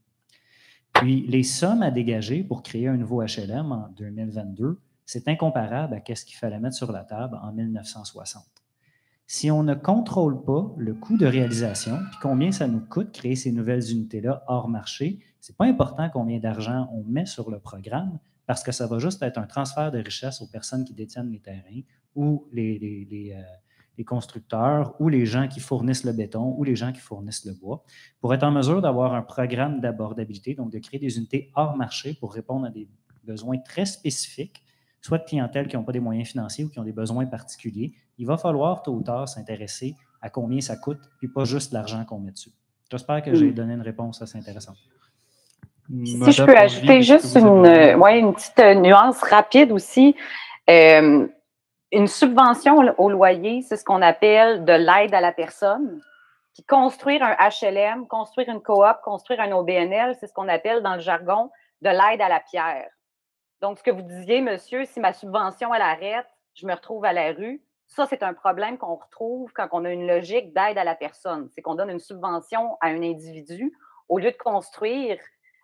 Puis, les sommes à dégager pour créer un nouveau HLM en 2022, c'est incomparable à ce qu'il fallait mettre sur la table en 1960. Si on ne contrôle pas le coût de réalisation puis combien ça nous coûte créer ces nouvelles unités-là hors marché, ce n'est pas important combien d'argent on met sur le programme parce que ça va juste être un transfert de richesse aux personnes qui détiennent les terrains ou les constructeurs ou les gens qui fournissent le béton ou les gens qui fournissent le bois, pour être en mesure d'avoir un programme d'abordabilité, donc de créer des unités hors marché pour répondre à des besoins très spécifiques, soit de clientèle qui n'ont pas des moyens financiers ou qui ont des besoins particuliers. Il va falloir tôt ou tard s'intéresser à combien ça coûte, puis pas juste l'argent qu'on met dessus. J'espère que j'ai donné une réponse assez intéressante. Si je peux ajouter juste une petite nuance rapide aussi. Une subvention au loyer, c'est ce qu'on appelle de l'aide à la personne. Puis construire un HLM, construire une coop, construire un OBNL, c'est ce qu'on appelle dans le jargon de l'aide à la pierre. Donc, ce que vous disiez, monsieur, si ma subvention, elle arrête, je me retrouve à la rue, ça, c'est un problème qu'on retrouve quand on a une logique d'aide à la personne. C'est qu'on donne une subvention à un individu au lieu de construire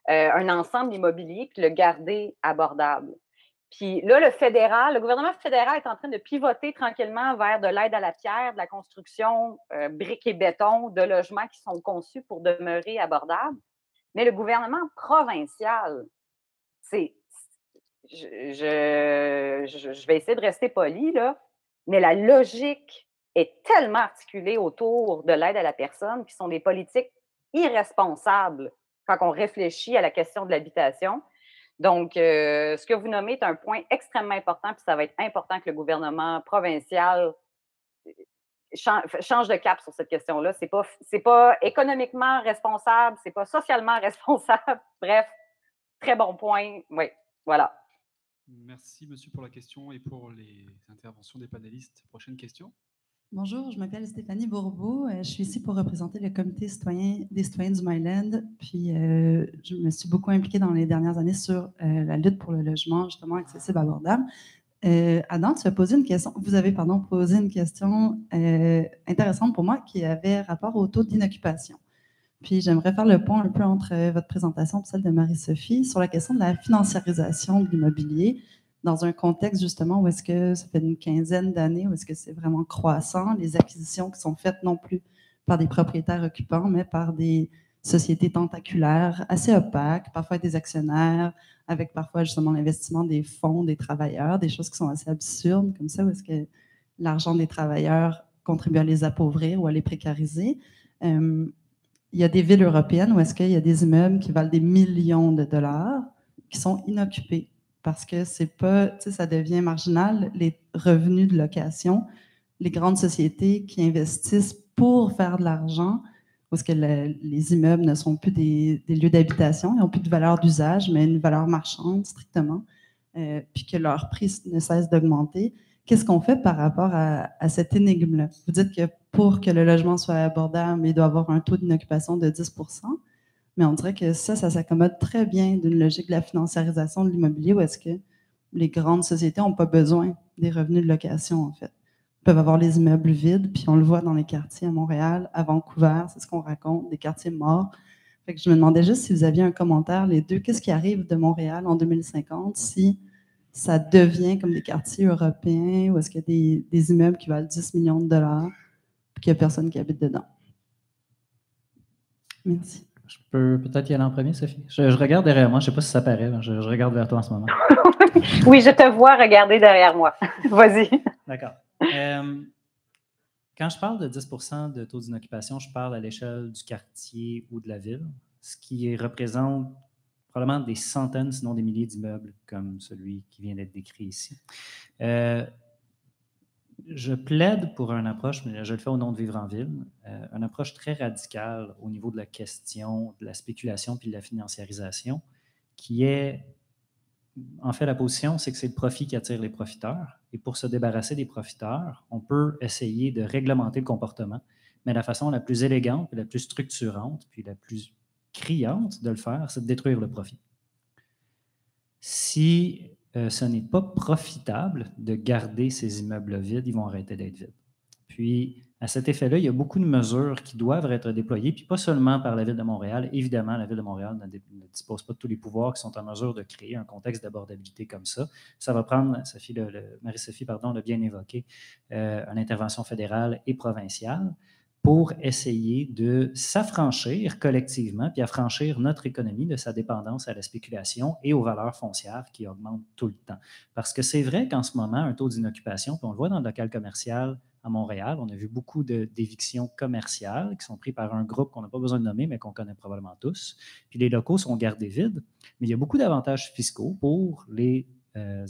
un ensemble immobilier puis le garder abordable. Puis là, le gouvernement fédéral est en train de pivoter tranquillement vers de l'aide à la pierre, de la construction briques et béton, de logements qui sont conçus pour demeurer abordables. Mais le gouvernement provincial, je vais essayer de rester poli, là, mais la logique est tellement articulée autour de l'aide à la personne qui sont des politiques irresponsables quand on réfléchit à la question de l'habitation. Donc, ce que vous nommez est un point extrêmement important, puis ça va être important que le gouvernement provincial change de cap sur cette question-là. C'est pas économiquement responsable, c'est pas socialement responsable. Bref, très bon point. Oui, voilà. Merci, monsieur, pour la question et pour les interventions des panélistes. Prochaine question. Bonjour, je m'appelle Stéphanie Bourbeau. Je suis ici pour représenter le comité des citoyens du Myland. Puis, je me suis beaucoup impliquée dans les dernières années sur la lutte pour le logement, justement, accessible, abordable. Adam, tu as posé une question, posé une question intéressante pour moi qui avait rapport au taux d'inoccupation. Puis, j'aimerais faire le pont un peu entre votre présentation et celle de Marie-Sophie sur la question de la financiarisation de l'immobilier dans un contexte justement où est-ce que ça fait une quinzaine d'années, où est-ce que c'est vraiment croissant, les acquisitions qui sont faites non plus par des propriétaires occupants, mais par des sociétés tentaculaires assez opaques, parfois des actionnaires, avec parfois justement l'investissement des fonds des travailleurs, des choses qui sont assez absurdes comme ça, où est-ce que l'argent des travailleurs contribue à les appauvrir ou à les précariser. Il y a des villes européennes où est-ce qu'il y a des immeubles qui valent des millions de dollars qui sont inoccupés parce que c'est pas, tu sais, ça devient marginal, les revenus de location, les grandes sociétés qui investissent pour faire de l'argent, parce que les immeubles ne sont plus des lieux d'habitation, ils n'ont plus de valeur d'usage, mais une valeur marchande strictement, puis que leur prix ne cesse d'augmenter. Qu'est-ce qu'on fait par rapport à cette énigme-là? Vous dites que pour que le logement soit abordable, il doit avoir un taux d'inoccupation de 10 %, mais on dirait que ça s'accommode très bien d'une logique de la financiarisation de l'immobilier où est-ce que les grandes sociétés n'ont pas besoin des revenus de location, en fait. Ils peuvent avoir les immeubles vides, puis on le voit dans les quartiers à Montréal, à Vancouver, c'est ce qu'on raconte, des quartiers morts. Fait que je me demandais juste si vous aviez un commentaire, les deux, qu'est-ce qui arrive de Montréal en 2050 si ça devient comme des quartiers européens où est-ce qu'il y a des immeubles qui valent 10 millions de dollars et qu'il n'y a personne qui habite dedans? Merci. Je peux peut-être y aller en premier, Sophie? Je regarde derrière moi, je ne sais pas si ça paraît, je regarde vers toi en ce moment. Oui, je te vois regarder derrière moi. Vas-y. D'accord. Quand je parle de 10 % de taux d'inoccupation, je parle à l'échelle du quartier ou de la ville, ce qui représente probablement des centaines, sinon des milliers d'immeubles comme celui qui vient d'être décrit ici. Je plaide pour une approche, mais je le fais au nom de Vivre en Ville, une approche très radicale au niveau de la question de la spéculation puis de la financiarisation, qui est, en fait, la position, c'est que c'est le profit qui attire les profiteurs. Et pour se débarrasser des profiteurs, on peut essayer de réglementer le comportement, mais la façon la plus élégante, puis la plus structurante, puis la plus criante de le faire, c'est de détruire le profit. Si ce n'est pas profitable de garder ces immeubles vides, ils vont arrêter d'être vides. Puis, à cet effet-là, il y a beaucoup de mesures qui doivent être déployées, puis pas seulement par la Ville de Montréal. Évidemment, la Ville de Montréal ne dispose pas de tous les pouvoirs qui sont en mesure de créer un contexte d'abordabilité comme ça. Ça va prendre, Marie-Sophie l'a bien évoqué, une intervention fédérale et provinciale pour essayer de s'affranchir collectivement, puis affranchir notre économie de sa dépendance à la spéculation et aux valeurs foncières qui augmentent tout le temps. Parce que c'est vrai qu'en ce moment, un taux d'inoccupation, puis on le voit dans le local commercial à Montréal, on a vu beaucoup d'évictions commerciales qui sont prises par un groupe qu'on n'a pas besoin de nommer, mais qu'on connaît probablement tous. Puis les locaux sont gardés vides, mais il y a beaucoup d'avantages fiscaux pour les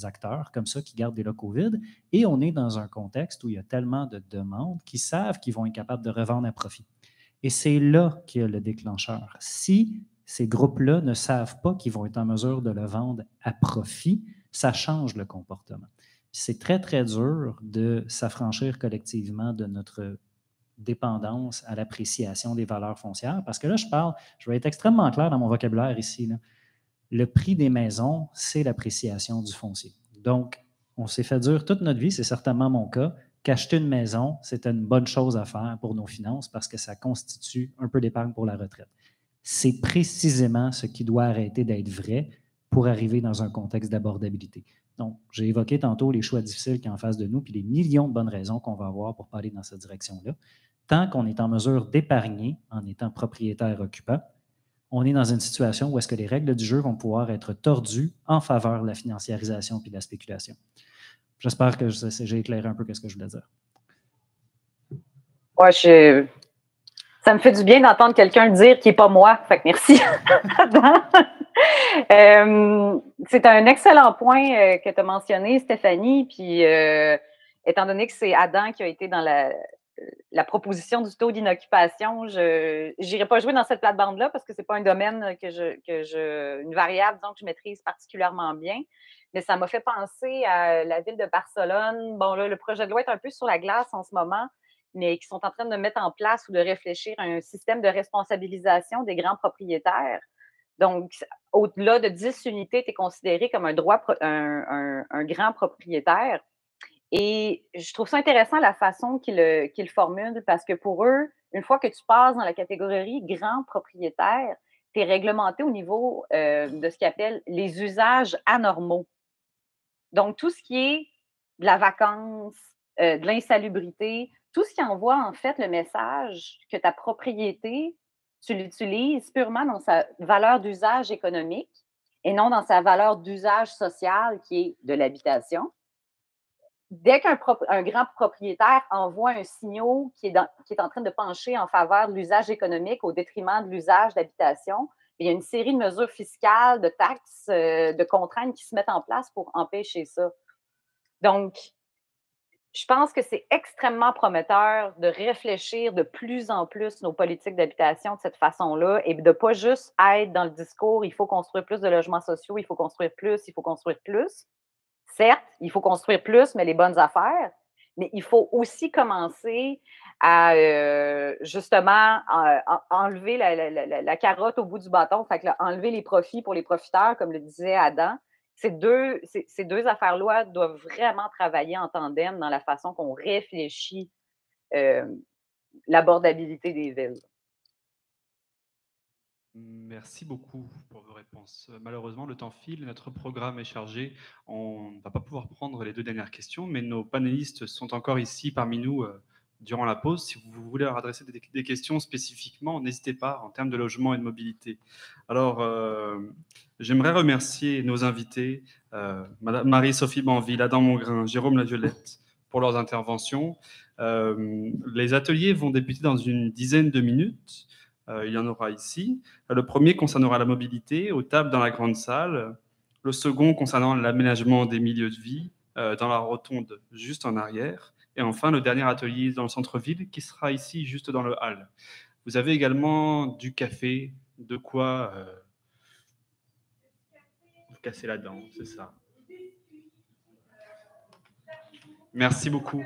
acteurs comme ça qui gardent des locaux vides, et on est dans un contexte où il y a tellement de demandes qu'ils savent qu'ils vont être capables de revendre à profit. Et c'est là qu'il y a le déclencheur. Si ces groupes-là ne savent pas qu'ils vont être en mesure de le vendre à profit, ça change le comportement. C'est très, très dur de s'affranchir collectivement de notre dépendance à l'appréciation des valeurs foncières, parce que là, je vais être extrêmement clair dans mon vocabulaire ici, là. Le prix des maisons, c'est l'appréciation du foncier. Donc, on s'est fait dur toute notre vie, c'est certainement mon cas, qu'acheter une maison, c'est une bonne chose à faire pour nos finances parce que ça constitue un peu d'épargne pour la retraite. c'est précisément ce qui doit arrêter d'être vrai pour arriver dans un contexte d'abordabilité. Donc, j'ai évoqué tantôt les choix difficiles qu'il y a en face de nous, puis les millions de bonnes raisons qu'on va avoir pour pas aller dans cette direction-là. Tant qu'on est en mesure d'épargner en étant propriétaire occupant, on est dans une situation où est-ce que les règles du jeu vont pouvoir être tordues en faveur de la financiarisation puis de la spéculation. J'espère que j'ai éclairé un peu ce que je voulais dire. Ouais, ça me fait du bien d'entendre quelqu'un dire qui n'est pas moi. Fait que merci. C'est un excellent point que tu as mentionné, Stéphanie. Puis, étant donné que c'est Adam qui a été dans la proposition du taux d'inoccupation, je n'irai pas jouer dans cette plate-bande-là parce que ce n'est pas un domaine une variable, disons, que je maîtrise particulièrement bien. Mais ça m'a fait penser à la ville de Barcelone. Bon, là, le projet de loi est un peu sur la glace en ce moment, mais qui sont en train de mettre en place ou de réfléchir à un système de responsabilisation des grands propriétaires. Donc, au-delà de 10 unités, tu es considéré comme un grand propriétaire. Et je trouve ça intéressant la façon qu'ils formulent parce que pour eux, une fois que tu passes dans la catégorie grand propriétaire, tu es réglementé au niveau de ce qu'ils appellent les usages anormaux. Donc, tout ce qui est de la vacance, de l'insalubrité, tout ce qui envoie en fait le message que ta propriété, tu l'utilises purement dans sa valeur d'usage économique et non dans sa valeur d'usage social qui est de l'habitation. Dès qu'un grand propriétaire envoie un signal qui est en train de pencher en faveur de l'usage économique au détriment de l'usage d'habitation, il y a une série de mesures fiscales, de taxes, de contraintes qui se mettent en place pour empêcher ça. Donc, je pense que c'est extrêmement prometteur de réfléchir de plus en plus nos politiques d'habitation de cette façon-là et de ne pas juste être dans le discours « il faut construire plus de logements sociaux, il faut construire plus, il faut construire plus ». Certes, il faut construire plus, mais les bonnes affaires, mais il faut aussi commencer à justement enlever la carotte au bout du bâton, fait que là, enlever les profits pour les profiteurs, comme le disait Adam. Ces deux affaires-là doivent vraiment travailler en tandem dans la façon qu'on réfléchit l'abordabilité des villes. Merci beaucoup pour vos réponses. Malheureusement, le temps file, notre programme est chargé. On ne va pas pouvoir prendre les 2 dernières questions, mais nos panélistes sont encore ici parmi nous durant la pause. Si vous voulez leur adresser des questions spécifiquement, n'hésitez pas en termes de logement et de mobilité. Alors, j'aimerais remercier nos invités, Madame Marie-Sophie Banville, Adam Mongrain, Jérôme Laviolette, pour leurs interventions. Les ateliers vont débuter dans une dizaine de minutes. Il y en aura ici. Le premier concernera la mobilité, aux tables dans la grande salle. Le second concernant l'aménagement des milieux de vie, dans la rotonde juste en arrière. Et enfin, le dernier atelier dans le centre-ville, qui sera ici, juste dans le hall. Vous avez également du café, de quoi vous casser la dent, c'est ça. Merci beaucoup.